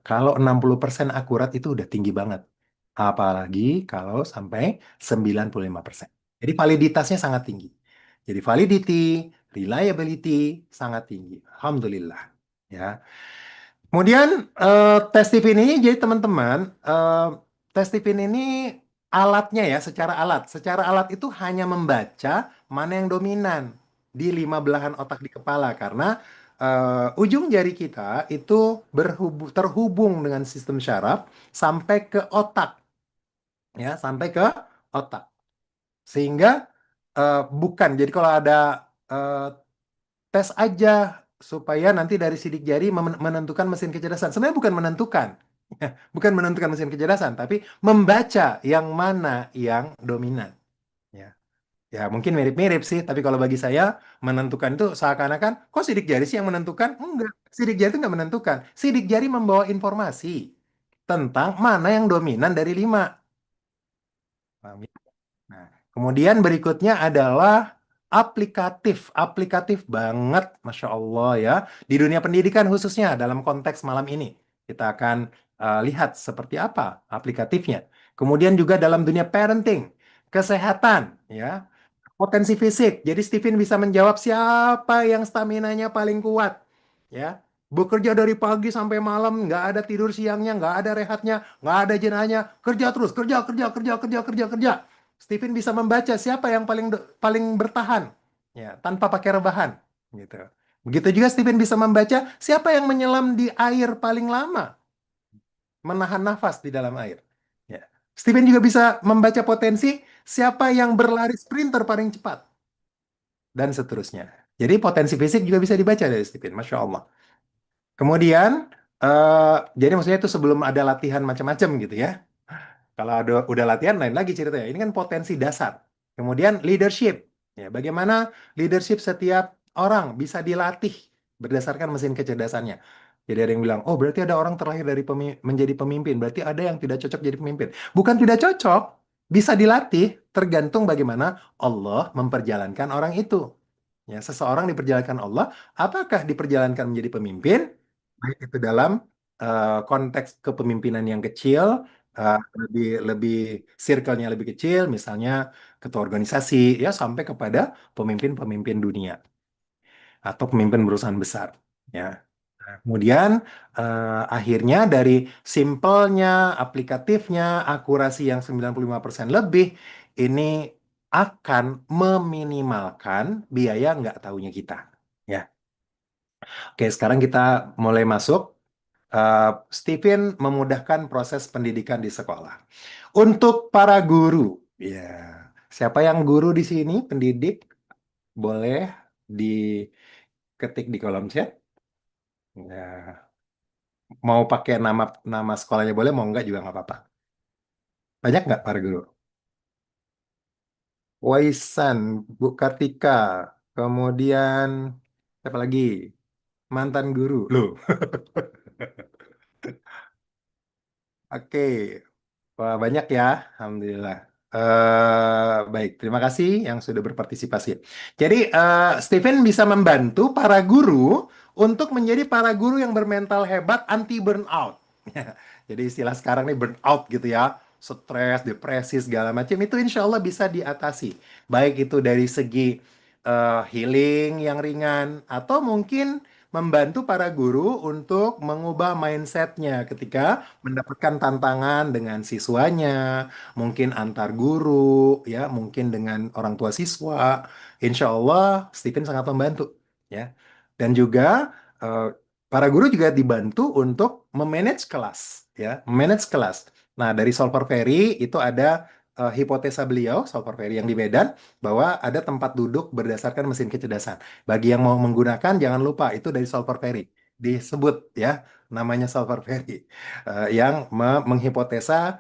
Speaker 2: kalau 60% akurat itu udah tinggi banget. Apalagi kalau sampai 95%. Jadi validitasnya sangat tinggi. Jadi validity, reliability sangat tinggi. Alhamdulillah. Ya. Kemudian tes Tiffin ini jadi teman-teman, tes Tiffin ini alatnya ya secara alat itu hanya membaca mana yang dominan di 5 belahan otak di kepala karena ujung jari kita itu terhubung dengan sistem syaraf sampai ke otak ya sampai ke otak sehingga bukan jadi kalau ada eh, tes aja supaya nanti dari sidik jari menentukan mesin kecerdasan. Sebenarnya bukan menentukan, ya, bukan menentukan mesin kecerdasan, tapi membaca yang mana yang dominan. Ya, ya mungkin mirip-mirip sih, tapi kalau bagi saya menentukan itu seakan-akan, kok sidik jari sih yang menentukan? Enggak, sidik jari itu nggak menentukan. Sidik jari membawa informasi tentang mana yang dominan dari 5. Paham ya? Nah, kemudian berikutnya adalah aplikatif. Aplikatif banget, Masya Allah ya. Di dunia pendidikan khususnya dalam konteks malam ini. Kita akan lihat seperti apa aplikatifnya. Kemudian juga dalam dunia parenting, kesehatan, ya, potensi fisik. Jadi Steven bisa menjawab siapa yang staminanya paling kuat. Ya, bekerja dari pagi sampai malam, nggak ada tidur siangnya, nggak ada rehatnya, nggak ada jenahnya, kerja terus, kerja, kerja, kerja, kerja, kerja, kerja. Steven bisa membaca siapa yang paling bertahan, ya, tanpa pakai rebahan, gitu. Begitu juga Steven bisa membaca siapa yang menyelam di air paling lama, menahan nafas di dalam air. Ya. Steven juga bisa membaca potensi siapa yang berlari sprinter paling cepat, dan seterusnya. Jadi potensi fisik juga bisa dibaca dari Steven, Masya Allah. Kemudian, jadi maksudnya itu sebelum ada latihan macam-macam gitu ya. Kalau ada udah latihan lain lagi ceritanya. Ini kan potensi dasar. Kemudian leadership. Ya, bagaimana leadership setiap orang bisa dilatih berdasarkan mesin kecerdasannya. Jadi ada yang bilang, oh berarti ada orang terlahir dari menjadi pemimpin. Berarti ada yang tidak cocok jadi pemimpin. Bukan tidak cocok, bisa dilatih tergantung bagaimana Allah memperjalankan orang itu. Ya, seseorang diperjalankan Allah, apakah diperjalankan menjadi pemimpin? Baik itu dalam konteks kepemimpinan yang kecil, lebih lebih circle-nya lebih kecil, misalnya ketua organisasi, ya sampai kepada pemimpin-pemimpin dunia atau pemimpin perusahaan besar. Ya. Nah, kemudian akhirnya dari simpelnya, aplikatifnya, akurasi yang 95% lebih, ini akan meminimalkan biaya nggak tahunya kita. Ya. Oke, sekarang kita mulai masuk. Eh, Stephen memudahkan proses pendidikan di sekolah. Untuk para guru, ya, siapa yang guru di sini, pendidik, boleh diketik di kolom chat. Ya, mau pakai nama nama sekolahnya boleh, mau enggak juga nggak apa-apa. Banyak nggak para guru? Waisan, Bu Kartika, kemudian siapa lagi? Mantan guru, loh. Oke, wah, banyak ya, Alhamdulillah. Baik, terima kasih yang sudah berpartisipasi. Jadi, Steven bisa membantu para guru untuk menjadi para guru yang bermental hebat, anti burnout. Jadi istilah sekarang nih burnout gitu ya, stres, depresi segala macam itu insya Allah bisa diatasi. Baik itu dari segi healing yang ringan atau mungkin membantu para guru untuk mengubah mindsetnya ketika mendapatkan tantangan dengan siswanya, mungkin antar guru, ya, mungkin dengan orang tua siswa. Insya Allah, Stephen sangat membantu, ya. Dan juga eh, para guru juga dibantu untuk memanage kelas, ya, memanage kelas. Nah, dari Solver Ferry itu ada hipotesa beliau, Solver Ferry yang di Medan, bahwa ada tempat duduk berdasarkan mesin kecerdasan. Bagi yang mau menggunakan, jangan lupa itu dari Solver Ferry disebut ya namanya Solver Ferry yang menghipotesa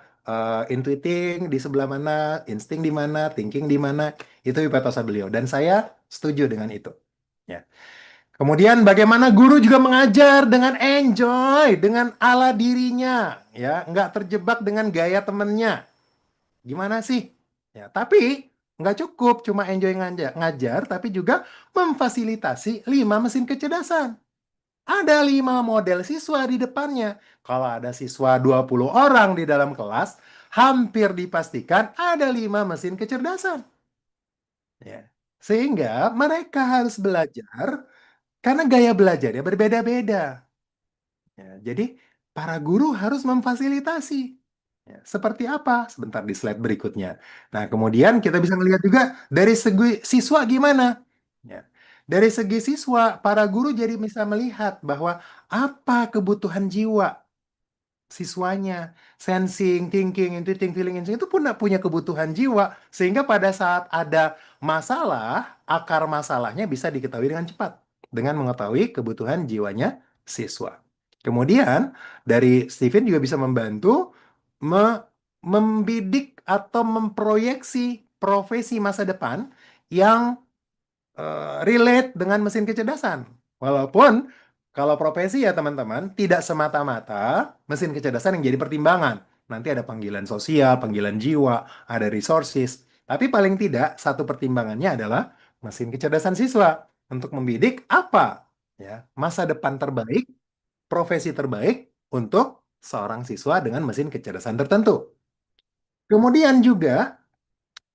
Speaker 2: intuiting di sebelah mana, insting di mana, thinking di mana, itu hipotesa beliau dan saya setuju dengan itu. Ya. Kemudian bagaimana guru juga mengajar dengan enjoy, dengan ala dirinya, ya, nggak terjebak dengan gaya temennya. Gimana sih? Ya, tapi nggak cukup cuma enjoy ngajar, tapi juga memfasilitasi 5 mesin kecerdasan. Ada 5 model siswa di depannya. Kalau ada siswa 20 orang di dalam kelas, hampir dipastikan ada 5 mesin kecerdasan. Ya. Sehingga mereka harus belajar karena gaya belajarnya berbeda-beda. Ya, jadi para guru harus memfasilitasi. Ya, seperti apa? Sebentar di slide berikutnya. Nah, kemudian kita bisa melihat juga dari segi siswa gimana. Ya. Dari segi siswa, para guru jadi bisa melihat bahwa apa kebutuhan jiwa siswanya, sensing, thinking, intuiting, feeling, insting itu pun punya kebutuhan jiwa, sehingga pada saat ada masalah, akar masalahnya bisa diketahui dengan cepat, dengan mengetahui kebutuhan jiwanya siswa. Kemudian, dari Steven juga bisa membantu membidik atau memproyeksi profesi masa depan yang relate dengan mesin kecerdasan. Walaupun kalau profesi ya teman-teman, tidak semata-mata mesin kecerdasan yang jadi pertimbangan. Nanti ada panggilan sosial, panggilan jiwa, ada resources. Tapi paling tidak satu pertimbangannya adalah mesin kecerdasan siswa untuk membidik apa ya masa depan terbaik, profesi terbaik untuk seorang siswa dengan mesin kecerdasan tertentu. Kemudian juga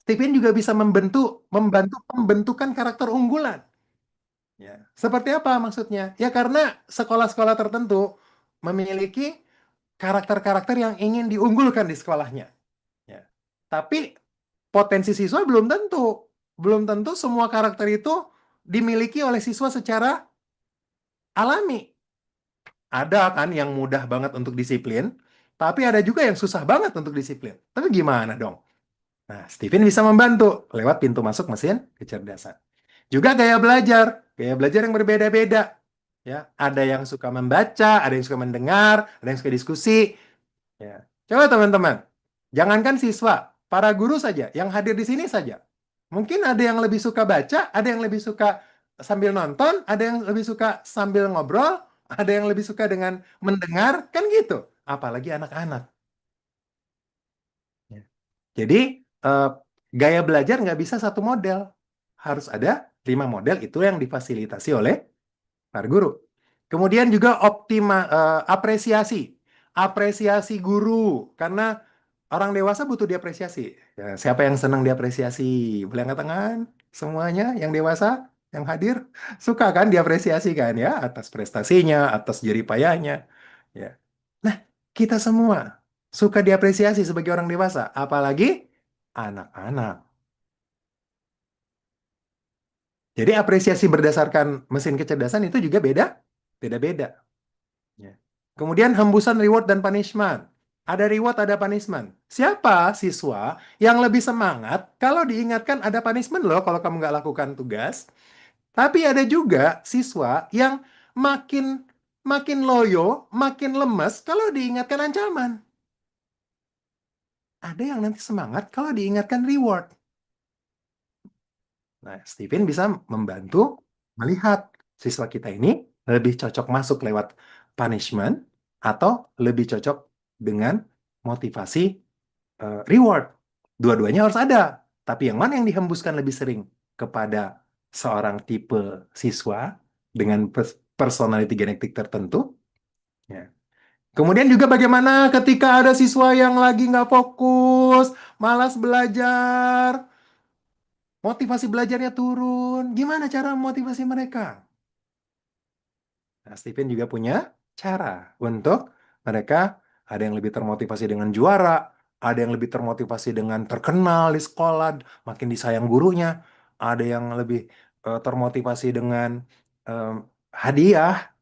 Speaker 2: Stephen juga bisa membantu pembentukan karakter unggulan. Ya. Seperti apa maksudnya? Ya karena sekolah-sekolah tertentu memiliki karakter-karakter yang ingin diunggulkan di sekolahnya. Ya. Tapi potensi siswa belum tentu. Belum tentu semua karakter itu dimiliki oleh siswa secara alami. Ada kan yang mudah banget untuk disiplin, tapi ada juga yang susah banget untuk disiplin. Tapi gimana dong? Nah, Steven bisa membantu lewat pintu masuk mesin kecerdasan. Juga gaya belajar yang berbeda-beda. Ya, ada yang suka membaca, ada yang suka mendengar, ada yang suka diskusi. Ya, coba teman-teman, jangankan siswa, para guru saja yang hadir di sini saja. Mungkin ada yang lebih suka baca, ada yang lebih suka sambil nonton, ada yang lebih suka sambil ngobrol, ada yang lebih suka dengan mendengar, kan gitu. Apalagi anak-anak. Ya. Jadi, eh, gaya belajar nggak bisa satu model. Harus ada 5 model itu yang difasilitasi oleh para guru. Kemudian juga apresiasi. Apresiasi guru. Karena orang dewasa butuh diapresiasi. Ya, siapa yang senang diapresiasi? Boleh angkat tangan? Semuanya yang dewasa, yang hadir, suka kan diapresiasi kan ya? Atas prestasinya, atas jerih payahnya. Ya. Nah, kita semua suka diapresiasi sebagai orang dewasa. Apalagi anak-anak. Jadi apresiasi berdasarkan mesin kecerdasan itu juga beda, beda-beda. Ya. Kemudian hembusan reward dan punishment. Ada reward, ada punishment. Siapa siswa yang lebih semangat kalau diingatkan ada punishment loh kalau kamu nggak lakukan tugas. Tapi ada juga siswa yang makin makin loyo, makin lemes kalau diingatkan ancaman. Ada yang nanti semangat kalau diingatkan reward. Nah, Steven bisa membantu melihat siswa kita ini lebih cocok masuk lewat punishment atau lebih cocok dengan motivasi reward. Dua-duanya harus ada. Tapi yang mana yang dihembuskan lebih sering kepada seorang tipe siswa dengan personality genetik tertentu? Ya. Kemudian juga bagaimana ketika ada siswa yang lagi nggak fokus, malas belajar, motivasi belajarnya turun. Gimana cara memotivasi mereka? Nah, Steven juga punya cara untuk mereka ada yang lebih termotivasi dengan juara, ada yang lebih termotivasi dengan terkenal di sekolah, makin disayang gurunya, ada yang lebih termotivasi dengan em, hadiah,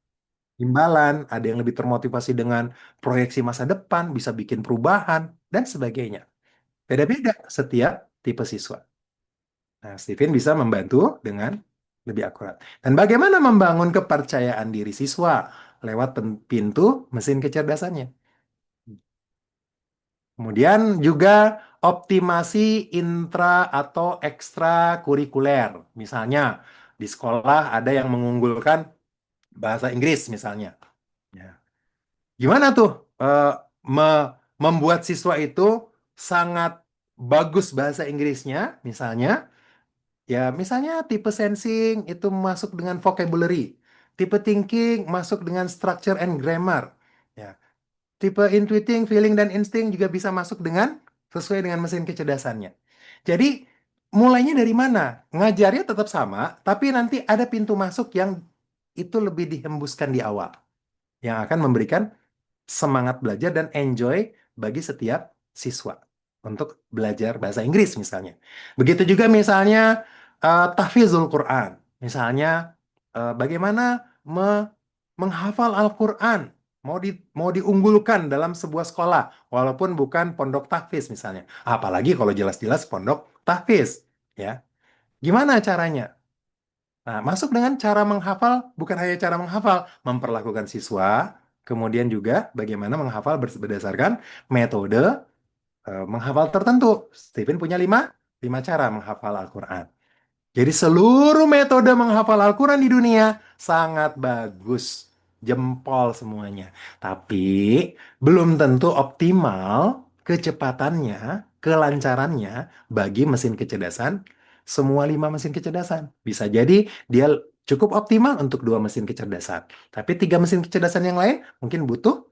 Speaker 2: imbalan, ada yang lebih termotivasi dengan proyeksi masa depan, bisa bikin perubahan, dan sebagainya. Beda-beda setiap tipe siswa. Nah, Steven bisa membantu dengan lebih akurat. Dan bagaimana membangun kepercayaan diri siswa lewat pintu mesin kecerdasannya. Kemudian juga optimasi intra atau ekstrakurikuler. Misalnya di sekolah ada yang mengunggulkan bahasa Inggris misalnya. Ya. Gimana tuh membuat siswa itu sangat bagus bahasa Inggrisnya, misalnya. Ya, misalnya tipe sensing itu masuk dengan vocabulary, tipe thinking masuk dengan structure and grammar. Ya, tipe intuiting, feeling dan insting juga bisa masuk dengan sesuai dengan mesin kecerdasannya. Jadi, mulainya dari mana? Ngajarnya tetap sama, tapi nanti ada pintu masuk yang itu lebih dihembuskan di awal, yang akan memberikan semangat belajar dan enjoy bagi setiap siswa untuk belajar bahasa Inggris misalnya. Begitu juga misalnya tahfizul Quran. Misalnya bagaimana menghafal Al-Quran mau diunggulkan dalam sebuah sekolah walaupun bukan pondok tahfiz misalnya. Apalagi kalau jelas-jelas pondok tahfiz, ya. Gimana caranya? Nah, masuk dengan cara menghafal, bukan hanya cara menghafal, memperlakukan siswa, kemudian juga bagaimana menghafal berdasarkan metode menghafal tertentu. Stephen punya lima cara menghafal Al-Quran. Jadi seluruh metode menghafal Al-Quran di dunia sangat bagus. Jempol semuanya. Tapi belum tentu optimal kecepatannya, kelancarannya bagi mesin kecerdasan, semua 5 mesin kecerdasan. Bisa jadi dia cukup optimal untuk 2 mesin kecerdasan. Tapi 3 mesin kecerdasan yang lain mungkin butuh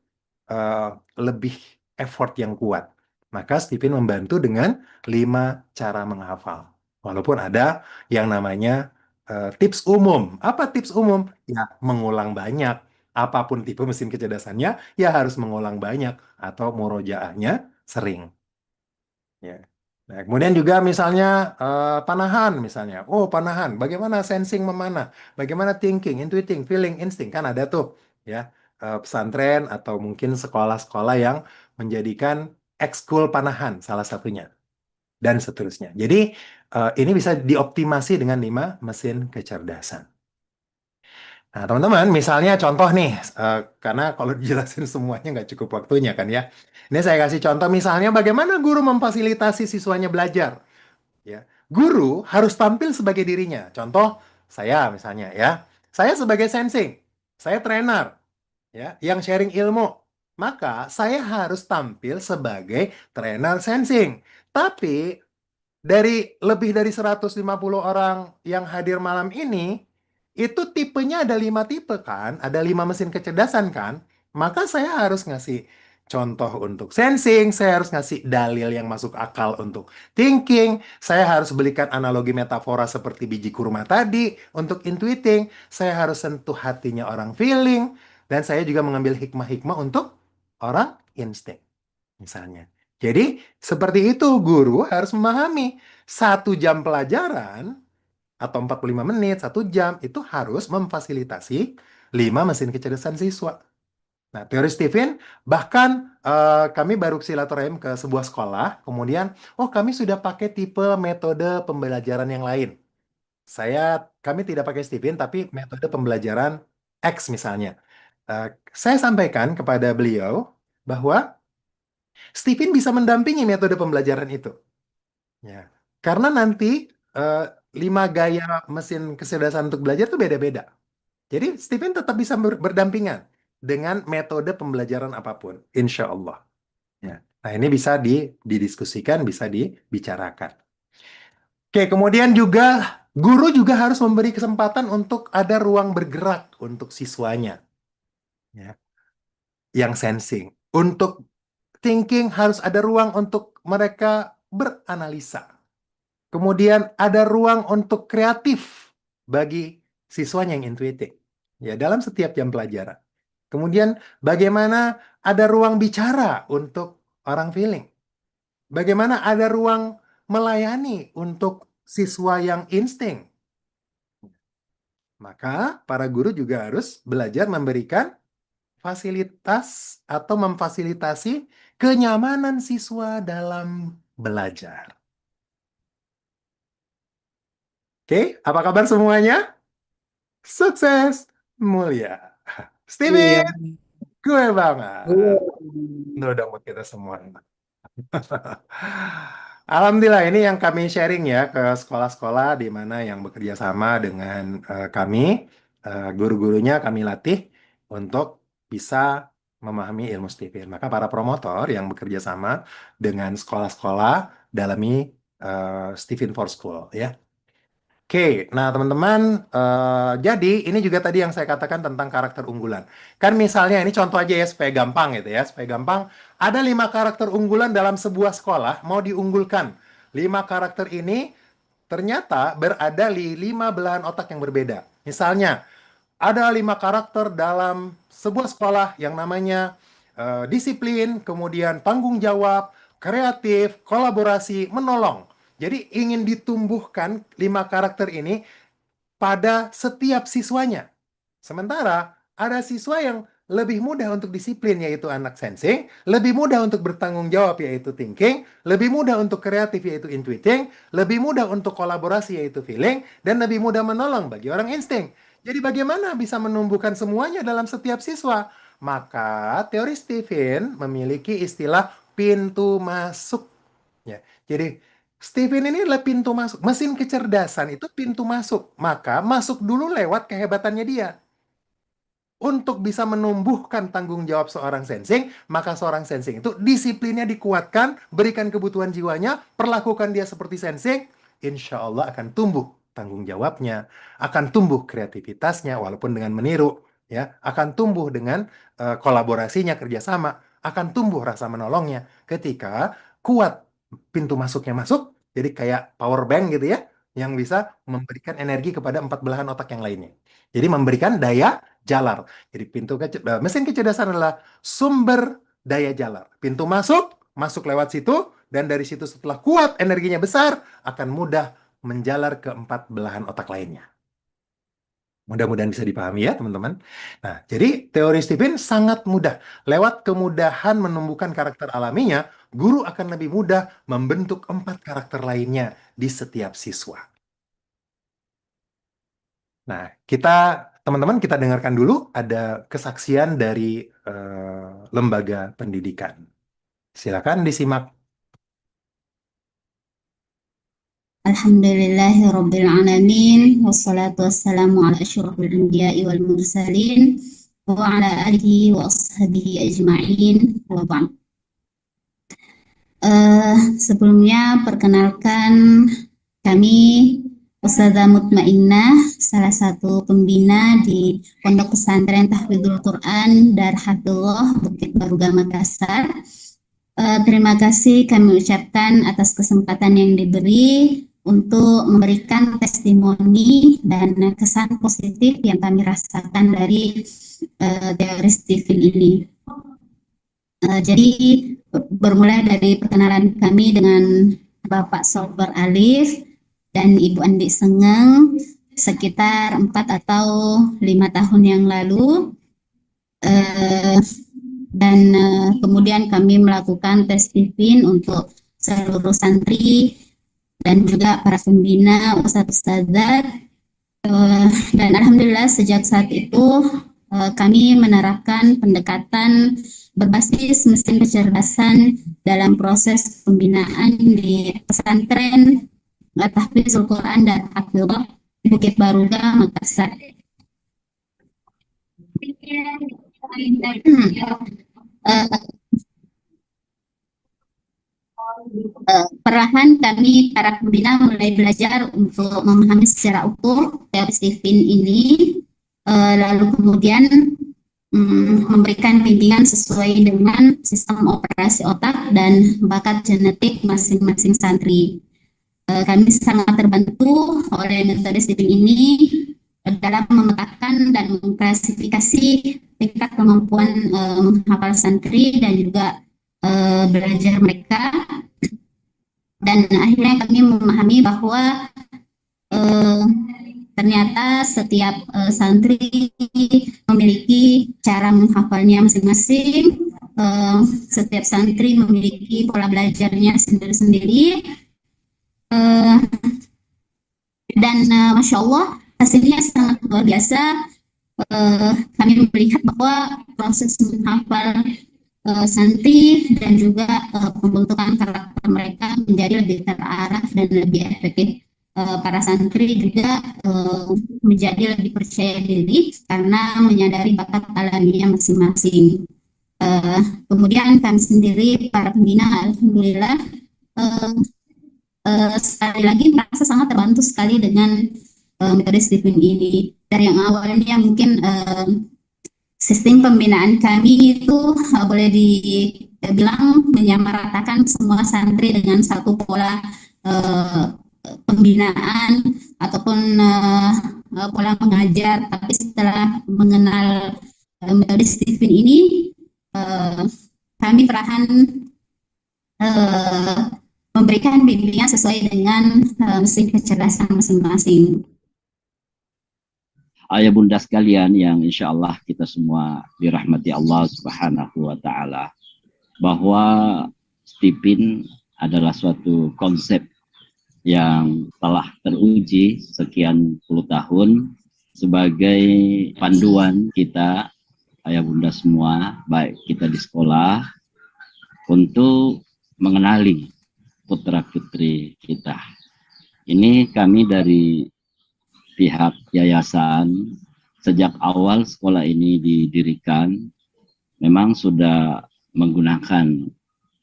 Speaker 2: eh, lebih effort yang kuat. Maka Stephen membantu dengan 5 cara menghafal. Walaupun ada yang namanya tips umum. Apa tips umum? Ya, mengulang banyak. Apapun tipe mesin kecerdasannya, ya harus mengulang banyak atau murojaahnya sering. Ya. Nah, kemudian juga misalnya panahan misalnya. Oh, panahan. Bagaimana sensing memanah? Bagaimana thinking, intuiting, feeling, insting? Kan ada tuh ya pesantren atau mungkin sekolah-sekolah yang menjadikan ekskul panahan salah satunya dan seterusnya. Jadi ini bisa dioptimasi dengan 5 mesin kecerdasan. Nah, teman-teman, misalnya contoh nih, karena kalau dijelasin semuanya nggak cukup waktunya kan ya. Ini saya kasih contoh misalnya bagaimana guru memfasilitasi siswanya belajar. Ya, guru harus tampil sebagai dirinya. Contoh, saya misalnya ya, saya sebagai sensing, saya trainer, ya, yang sharing ilmu. Maka saya harus tampil sebagai trainer sensing. Tapi lebih dari 150 orang yang hadir malam ini, itu tipenya ada 5 tipe kan, ada 5 mesin kecerdasan kan, maka saya harus ngasih contoh untuk sensing, saya harus ngasih dalil yang masuk akal untuk thinking, saya harus belikan analogi metafora seperti biji kurma tadi untuk intuiting, saya harus sentuh hatinya orang feeling, dan saya juga mengambil hikmah-hikmah untuk orang insting misalnya. Jadi, seperti itu, guru harus memahami 1 jam pelajaran atau 45 menit, 1 jam, itu harus memfasilitasi 5 mesin kecerdasan siswa. Nah, teori Stephen bahkan kami baru silaturahim ke sebuah sekolah, kemudian oh kami sudah pakai tipe metode pembelajaran yang lain. Saya kami tidak pakai Stephen tapi metode pembelajaran X misalnya. Eh, saya sampaikan kepada beliau bahwa Stephen bisa mendampingi metode pembelajaran itu. Ya. Karena nanti eh, 5 gaya mesin kecerdasan untuk belajar itu beda-beda. Jadi Stephen tetap bisa berdampingan dengan metode pembelajaran apapun, insya Allah. Ya. Nah ini bisa didiskusikan, bisa dibicarakan. Oke, kemudian juga guru juga harus memberi kesempatan untuk ada ruang bergerak untuk siswanya, ya, yang sensing. Untuk thinking harus ada ruang untuk mereka beranalisa. Kemudian ada ruang untuk kreatif bagi siswanya yang intuitif. Ya, dalam setiap jam pelajaran. Kemudian bagaimana ada ruang bicara untuk orang feeling. Bagaimana ada ruang melayani untuk siswa yang insting. Maka para guru juga harus belajar memberikan fasilitas atau memfasilitasi kenyamanan siswa dalam belajar. Oke, apa kabar semuanya? Sukses, mulia.
Speaker 3: Iya.
Speaker 2: Steven, gue banget.
Speaker 3: Iya.
Speaker 2: Menurut dong buat kita semua. Alhamdulillah ini yang kami sharing ya ke sekolah-sekolah di mana yang bekerja sama dengan kami, guru-gurunya kami latih untuk bisa memahami ilmu Stephen. Maka para promotor yang bekerja sama dengan sekolah-sekolah dalami Stephen for School ya. Oke, nah teman-teman, jadi ini juga tadi yang saya katakan tentang karakter unggulan. Kan misalnya ini contoh aja ya supaya gampang gitu ya, supaya gampang. Ada 5 karakter unggulan dalam sebuah sekolah mau diunggulkan. 5 karakter ini ternyata berada di 5 belahan otak yang berbeda. Misalnya, ada 5 karakter dalam sebuah sekolah yang namanya disiplin, kemudian tanggung jawab, kreatif, kolaborasi, menolong. Jadi ingin ditumbuhkan 5 karakter ini pada setiap siswanya. Sementara ada siswa yang lebih mudah untuk disiplin yaitu anak sensing, lebih mudah untuk bertanggung jawab yaitu thinking, lebih mudah untuk kreatif yaitu intuiting, lebih mudah untuk kolaborasi yaitu feeling, dan lebih mudah menolong bagi orang insting. Jadi bagaimana bisa menumbuhkan semuanya dalam setiap siswa? Maka teori Stephen memiliki istilah pintu masuk. Ya, jadi Stephen ini adalah pintu masuk. Mesin kecerdasan itu pintu masuk. Maka masuk dulu lewat kehebatannya dia. Untuk bisa menumbuhkan tanggung jawab seorang sensing, maka seorang sensing itu disiplinnya dikuatkan, berikan kebutuhan jiwanya, perlakukan dia seperti sensing, insya Allah akan tumbuh tanggung jawabnya, akan tumbuh kreativitasnya walaupun dengan meniru, ya, akan tumbuh dengan kolaborasinya, kerjasama, akan tumbuh rasa menolongnya ketika kuat pintu masuknya masuk, jadi kayak power bank gitu ya, yang bisa memberikan energi kepada 4 belahan otak yang lainnya. Jadi memberikan daya jalar. Jadi mesin kecerdasan adalah sumber daya jalar. Pintu masuk, masuk lewat situ, dan dari situ setelah kuat energinya besar, akan mudah menjalar ke 4 belahan otak lainnya. Mudah-mudahan bisa dipahami ya teman-teman. Nah, jadi teori Stephen sangat mudah. Lewat kemudahan menumbuhkan karakter alaminya, guru akan lebih mudah membentuk 4 karakter lainnya di setiap siswa. Nah, teman-teman kita dengarkan dulu ada kesaksian dari lembaga pendidikan. Silakan disimak.
Speaker 3: Alhamdulillahi alamin wassalatu wassalamu ala asyrafil anbiya'i wal mursalin wa ala alihi wa ashabihi ajma'in wa ba'd. Sebelumnya perkenalkan kami Ustazah Mutmainnah, salah satu pembina di Pondok Pesantren Tahfidzul Quran Darhafidullah Bukit Baruga Makassar. Terima kasih kami ucapkan atas kesempatan yang diberi untuk memberikan testimoni dan kesan positif yang kami rasakan dari teori Stephen ini. Jadi bermula dari perkenalan kami dengan Bapak Solver Alif dan Ibu Andi Sengeng sekitar 4 atau 5 tahun yang lalu. Eh, dan kemudian kami melakukan tes tipin untuk seluruh santri dan juga para pembina, ustadz-ustadzat. Dan alhamdulillah sejak saat itu kami menerapkan pendekatan berbasis mesin kecerdasan dalam proses pembinaan di pesantren Tahfizul Quran dan Hafizah Bukit Baruga, Makassar. Perlahan kami para pembina mulai belajar untuk memahami secara utuh teori Stephen ini, lalu kemudian memberikan bimbingan sesuai dengan sistem operasi otak dan bakat genetik masing-masing santri. Kami sangat terbantu oleh metode Stephen ini dalam memetakan dan mengklasifikasi tingkat kemampuan menghafal santri dan juga belajar mereka. Dan akhirnya kami memahami bahwa ternyata setiap santri memiliki cara menghafalnya masing-masing. Setiap santri memiliki pola belajarnya sendiri-sendiri. Dan Masya Allah hasilnya sangat luar biasa. Kami melihat bahwa proses menghafal santri dan juga pembentukan karakter mereka menjadi lebih terarah dan lebih efektif. Para santri juga menjadi lebih percaya diri karena menyadari bakat alamiah masing-masing. Kemudian kami sendiri para pembina alhamdulillah sekali lagi merasa sangat terbantu sekali dengan metode Stephen ini. Dari yang awalnya mungkin sistem pembinaan kami itu boleh dibilang menyamaratakan semua santri dengan satu pola pembinaan ataupun pola mengajar, tapi setelah mengenal metode Stephen ini kami perlahan memberikan bimbingan sesuai dengan mesin kecerdasan masing-masing.
Speaker 4: Ayah bunda sekalian yang insya Allah kita semua dirahmati Allah Subhanahu wa Ta'ala, bahwa Stephen adalah suatu konsep yang telah teruji sekian puluh tahun sebagai panduan kita ayah bunda semua, baik kita di sekolah, untuk mengenali putra putri kita. Ini kami dari pihak yayasan sejak awal sekolah ini didirikan memang sudah menggunakan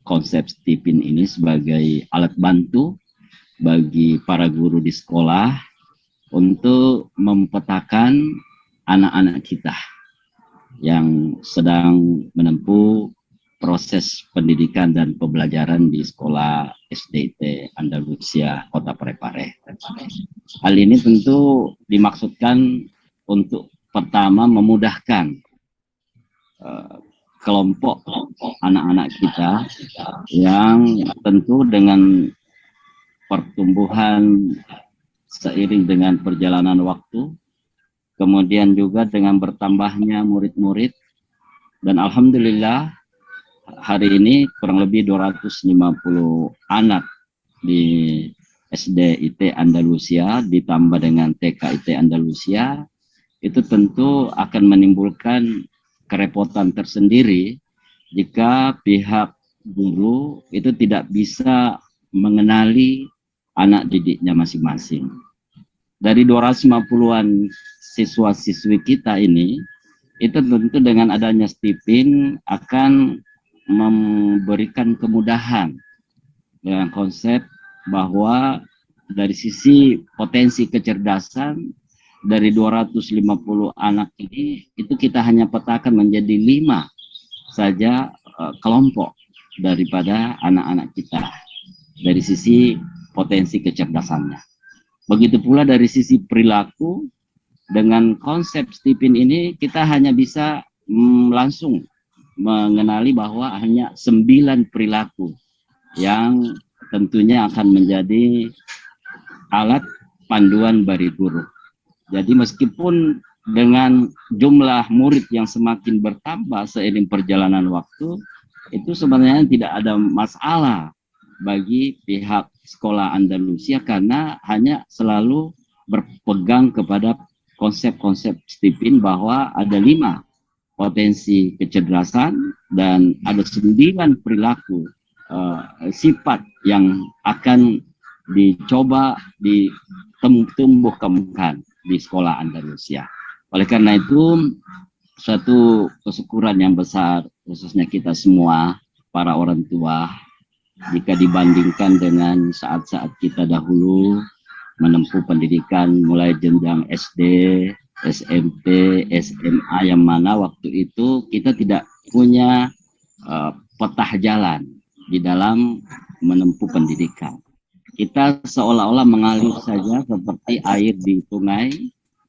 Speaker 4: konsep Stephen ini sebagai alat bantu bagi para guru di sekolah untuk mempetakan anak-anak kita yang sedang menempuh proses pendidikan dan pembelajaran di sekolah SDIT Andalusia Kota Parepare. Hal ini tentu dimaksudkan untuk pertama memudahkan kelompok anak-anak kita yang tentu dengan pertumbuhan seiring dengan perjalanan waktu, kemudian juga dengan bertambahnya murid-murid, dan alhamdulillah hari ini kurang lebih 250 anak di SDIT Andalusia ditambah dengan TKIT Andalusia, itu tentu akan menimbulkan kerepotan tersendiri jika pihak guru itu tidak bisa mengenali anak didiknya masing-masing. Dari 250-an siswa-siswi kita ini, itu tentu dengan adanya Stephen akan memberikan kemudahan dengan konsep bahwa dari sisi potensi kecerdasan dari 250 anak ini itu kita hanya petakan menjadi 5 saja kelompok daripada anak-anak kita dari sisi potensi kecerdasannya. Begitu pula dari sisi perilaku, dengan konsep Stephen ini kita hanya bisa langsung mengenali bahwa hanya 9 perilaku yang tentunya akan menjadi alat panduan bagi guru. Jadi meskipun dengan jumlah murid yang semakin bertambah seiring perjalanan waktu, itu sebenarnya tidak ada masalah bagi pihak sekolah Andalusia karena hanya selalu berpegang kepada konsep-konsep Stephen bahwa ada 5 potensi kecerdasan dan ada 9 perilaku sifat yang akan dicoba ditumbuh kembangkan di sekolah Andalusia. Oleh karena itu, suatu kesyukuran yang besar, khususnya kita semua, para orang tua, jika dibandingkan dengan saat-saat kita dahulu menempuh pendidikan mulai jenjang SD, SMP, SMA, yang mana waktu itu kita tidak punya peta jalan di dalam menempuh pendidikan. Kita seolah-olah mengalir saja seperti air di sungai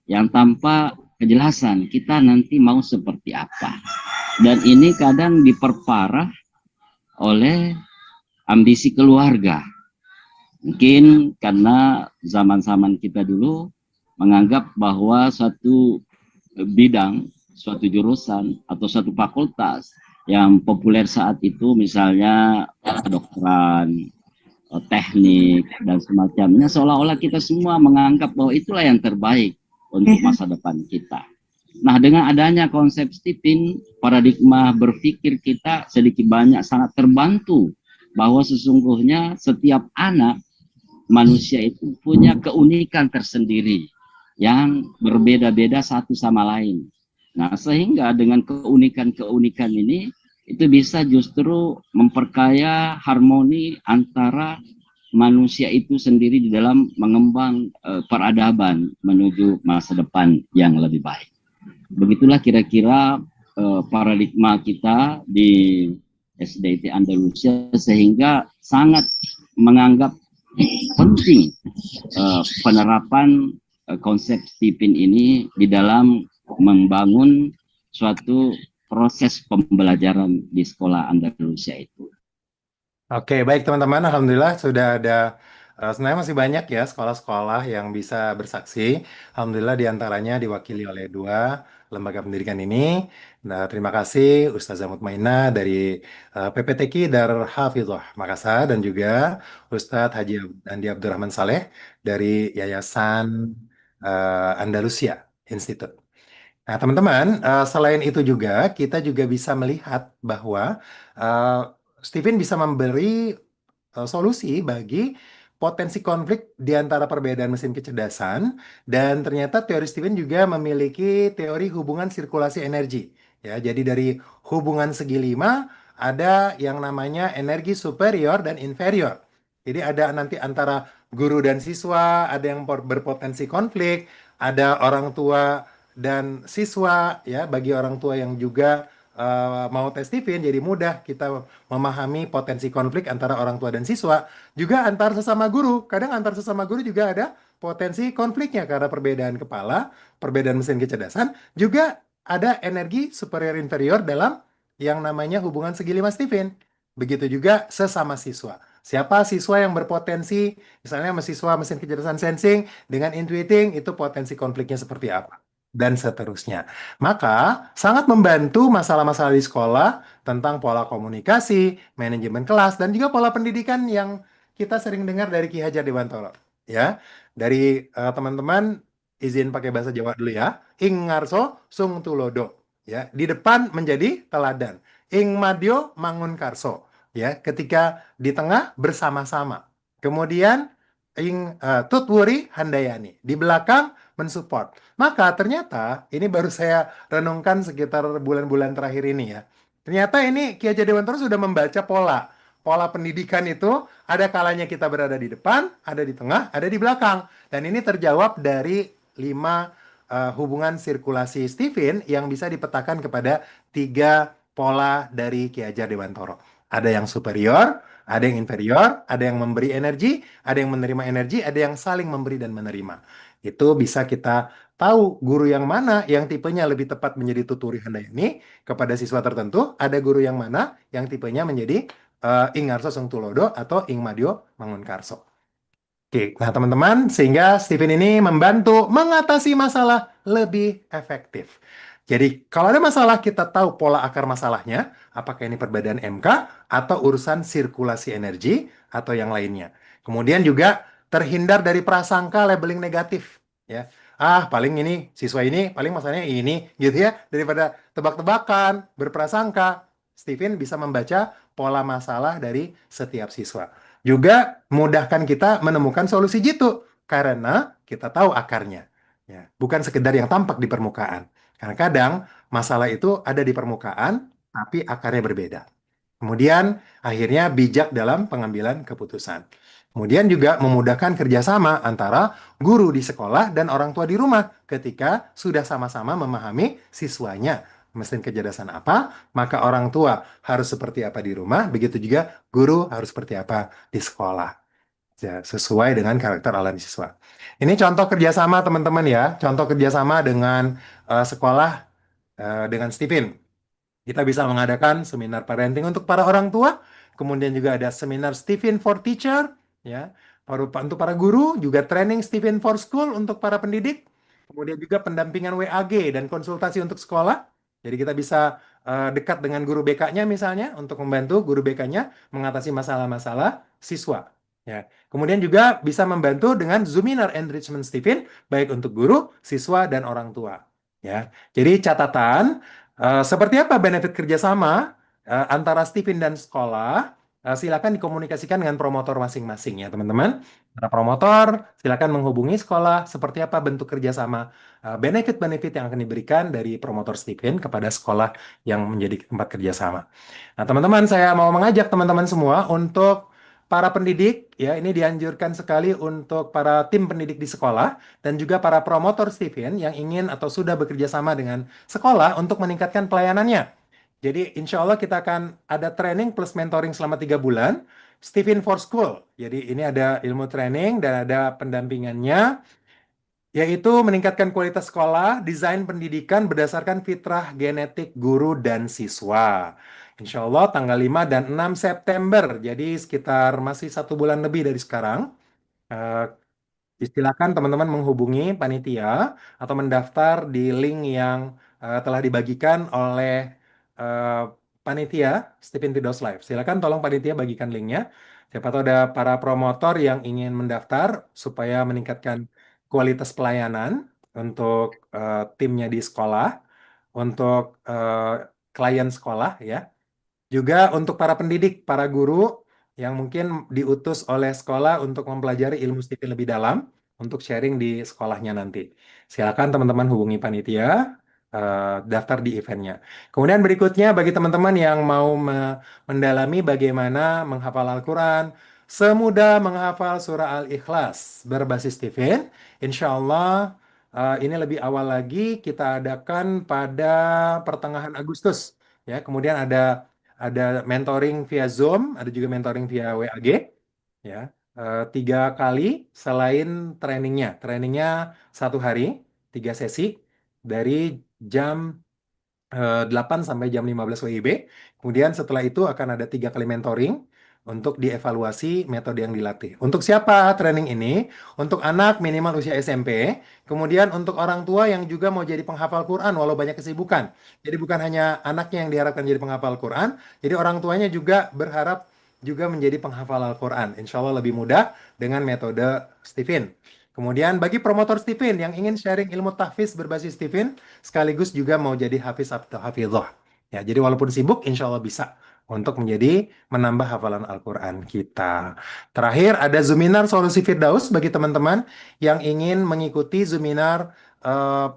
Speaker 4: yang tanpa kejelasan kita nanti mau seperti apa. Dan ini kadang diperparah oleh ambisi keluarga. Mungkin karena zaman-zaman kita dulu menganggap bahwa suatu bidang, suatu jurusan, atau suatu fakultas yang populer saat itu, misalnya kedokteran, teknik, dan semacamnya, seolah-olah kita semua menganggap bahwa itulah yang terbaik untuk masa depan kita. Nah, dengan adanya konsep Stephen, paradigma berpikir kita sedikit banyak sangat terbantu bahwa sesungguhnya setiap anak manusia itu punya keunikan tersendiri yang berbeda-beda satu sama lain. Nah, sehingga dengan keunikan-keunikan ini itu bisa justru memperkaya harmoni antara manusia itu sendiri di dalam mengembang peradaban menuju masa depan yang lebih baik. Begitulah kira-kira paradigma kita di SDIT Andalusia, sehingga sangat menganggap penting penerapan konsep Stephen ini di dalam membangun suatu proses pembelajaran di sekolah Andalusia itu.
Speaker 2: Oke, baik teman-teman. Alhamdulillah sudah ada, sebenarnya masih banyak ya sekolah-sekolah yang bisa bersaksi. Alhamdulillah diantaranya diwakili oleh 2 lembaga pendidikan ini. Nah, terima kasih Ustazah Mutmainah dari PPTQ Darul Hafizah Makassar dan juga Ustadz Haji Andi Abdurrahman Saleh dari Yayasan Andalusia Institute. Nah, teman-teman, selain itu juga kita juga bisa melihat bahwa Steven bisa memberi solusi bagi potensi konflik di antara perbedaan mesin kecerdasan, dan ternyata teori Steven juga memiliki teori hubungan sirkulasi energi. Ya, jadi dari hubungan segi 5 ada yang namanya energi superior dan inferior. Jadi ada nanti antara guru dan siswa, ada yang berpotensi konflik, ada orang tua dan siswa, ya, bagi orang tua yang juga mau tes Steven, jadi mudah kita memahami potensi konflik antara orang tua dan siswa, juga antar sesama guru. Kadang antar sesama guru juga ada potensi konfliknya karena perbedaan kepala, perbedaan mesin kecerdasan, juga ada energi superior inferior dalam yang namanya hubungan segi 5 Steven. Begitu juga sesama siswa. Siapa siswa yang berpotensi, misalnya siswa mesin kecerdasan sensing dengan intuiting, itu potensi konfliknya seperti apa, dan seterusnya. Maka sangat membantu masalah-masalah di sekolah tentang pola komunikasi, manajemen kelas, dan juga pola pendidikan yang kita sering dengar dari Ki Hajar Dewantara. Ya, dari teman-teman izin pakai bahasa Jawa dulu ya. Ing ngarso sung tulodo. Ya, di depan menjadi teladan. Ing madyo mangun karso. Ya, ketika di tengah bersama-sama. Kemudian ing tutwuri handayani. Di belakang mensupport. Maka ternyata ini baru saya renungkan sekitar bulan-bulan terakhir ini ya. Ternyata ini Ki Hajar Dewantara sudah membaca pola. Pola pendidikan itu ada kalanya kita berada di depan, ada di tengah, ada di belakang. Dan ini terjawab dari 5 hubungan sirkulasi Stephen yang bisa dipetakan kepada 3 pola dari Ki Hajar Dewantara. Ada yang superior, ada yang inferior, ada yang memberi energi, ada yang menerima energi, ada yang saling memberi dan menerima. Itu bisa kita tahu guru yang mana yang tipenya lebih tepat menjadi tuturi handayani kepada siswa tertentu, ada guru yang mana yang tipenya menjadi ing ngarso sung tulodo atau ing madyo mangun karso. Oke, nah teman-teman, sehingga Steven ini membantu mengatasi masalah lebih efektif. Jadi, kalau ada masalah, kita tahu pola akar masalahnya, apakah ini perbedaan MK atau urusan sirkulasi energi atau yang lainnya. Kemudian juga terhindar dari prasangka labeling negatif, ya. Ah, paling ini siswa ini, paling masalahnya ini, gitu ya. Daripada tebak-tebakan, berprasangka, Steven bisa membaca pola masalah dari setiap siswa. Juga mudahkan kita menemukan solusi jitu karena kita tahu akarnya. Ya, bukan sekedar yang tampak di permukaan. Karena kadang masalah itu ada di permukaan, tapi akarnya berbeda. Kemudian akhirnya bijak dalam pengambilan keputusan. Kemudian juga memudahkan kerjasama antara guru di sekolah dan orang tua di rumah ketika sudah sama-sama memahami siswanya mesin kecerdasan apa, maka orang tua harus seperti apa di rumah, begitu juga guru harus seperti apa di sekolah. Ya, sesuai dengan karakter alami siswa. Ini contoh kerjasama teman-teman ya, contoh kerjasama dengan sekolah dengan Steven. Kita bisa mengadakan seminar parenting untuk para orang tua, kemudian juga ada seminar Stephen for Teacher, ya, untuk para guru, juga training Stephen for School untuk para pendidik, kemudian juga pendampingan WAG dan konsultasi untuk sekolah. Jadi kita bisa dekat dengan guru BK-nya misalnya untuk membantu guru BK-nya mengatasi masalah-masalah siswa. Ya. Kemudian juga bisa membantu dengan Zoominar Enrichment Stephen, baik untuk guru, siswa, dan orang tua. Ya. Jadi catatan, seperti apa benefit kerjasama antara Stephen dan sekolah? Silakan dikomunikasikan dengan promotor masing-masing ya teman-teman. Para promotor silakan menghubungi sekolah seperti apa bentuk kerjasama, benefit-benefit yang akan diberikan dari promotor Stephen kepada sekolah yang menjadi tempat kerjasama. Nah teman-teman, saya mau mengajak teman-teman semua untuk para pendidik, ya ini dianjurkan sekali untuk para tim pendidik di sekolah dan juga para promotor Stephen yang ingin atau sudah bekerja sama dengan sekolah untuk meningkatkan pelayanannya. Jadi insya Allah kita akan ada training plus mentoring selama 3 bulan, Stephen for School. Jadi ini ada ilmu training dan ada pendampingannya, yaitu meningkatkan kualitas sekolah, desain pendidikan berdasarkan fitrah genetik guru dan siswa. Insya Allah tanggal 5 dan 6 September, jadi sekitar masih 1 bulan lebih dari sekarang. Eh, Silakan teman-teman menghubungi panitia atau mendaftar di link yang telah dibagikan oleh eh, panitia Stephen Fidos Live. Silakan tolong panitia bagikan linknya. Siapa tahu ada para promotor yang ingin mendaftar supaya meningkatkan kualitas pelayanan untuk timnya di sekolah, untuk klien sekolah ya. Juga untuk para pendidik, para guru yang mungkin diutus oleh sekolah untuk mempelajari ilmu sipil lebih dalam untuk sharing di sekolahnya nanti. Silakan teman-teman hubungi panitia, daftar di eventnya. Kemudian berikutnya bagi teman-teman yang mau mendalami bagaimana menghafal Al-Quran, semudah menghafal surah Al-Ikhlas berbasis Stephen, insya Allah ini lebih awal lagi kita adakan pada pertengahan Agustus. Ya, kemudian ada mentoring via Zoom, ada juga mentoring via WAG, ya. 3 kali selain trainingnya. Trainingnya 1 hari, 3 sesi dari jam 8 sampai jam 15 WIB. Kemudian setelah itu akan ada 3 kali mentoring untuk dievaluasi metode yang dilatih. Untuk siapa training ini? Untuk anak minimal usia SMP. Kemudian untuk orang tua yang juga mau jadi penghafal Quran walau banyak kesibukan. Jadi bukan hanya anaknya yang diharapkan jadi penghafal Quran, jadi orang tuanya juga berharap juga menjadi penghafal Al-Quran. Insya Allah lebih mudah dengan metode Stephen. Kemudian bagi promotor Stephen yang ingin sharing ilmu tahfiz berbasis Stephen, sekaligus juga mau jadi hafiz atau hafidhah. Ya, jadi walaupun sibuk, insya Allah bisa untuk menjadi menambah hafalan Al-Quran kita. Terakhir, ada Zoominar Solusi Firdaus bagi teman-teman yang ingin mengikuti Zoominar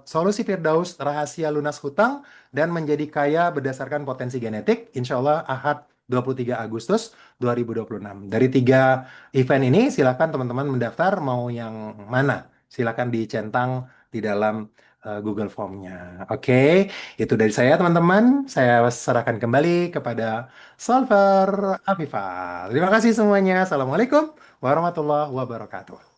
Speaker 2: Solusi Firdaus Rahasia Lunas Hutang dan menjadi kaya berdasarkan potensi genetik. Insya Allah Ahad 23 Agustus 2026. Dari 3 event ini, silakan teman-teman mendaftar mau yang mana. Silakan dicentang di dalam Google Form-nya. Oke, itu dari saya teman-teman. Saya serahkan kembali kepada Solver Afifah. Terima kasih semuanya. Assalamualaikum warahmatullahi wabarakatuh.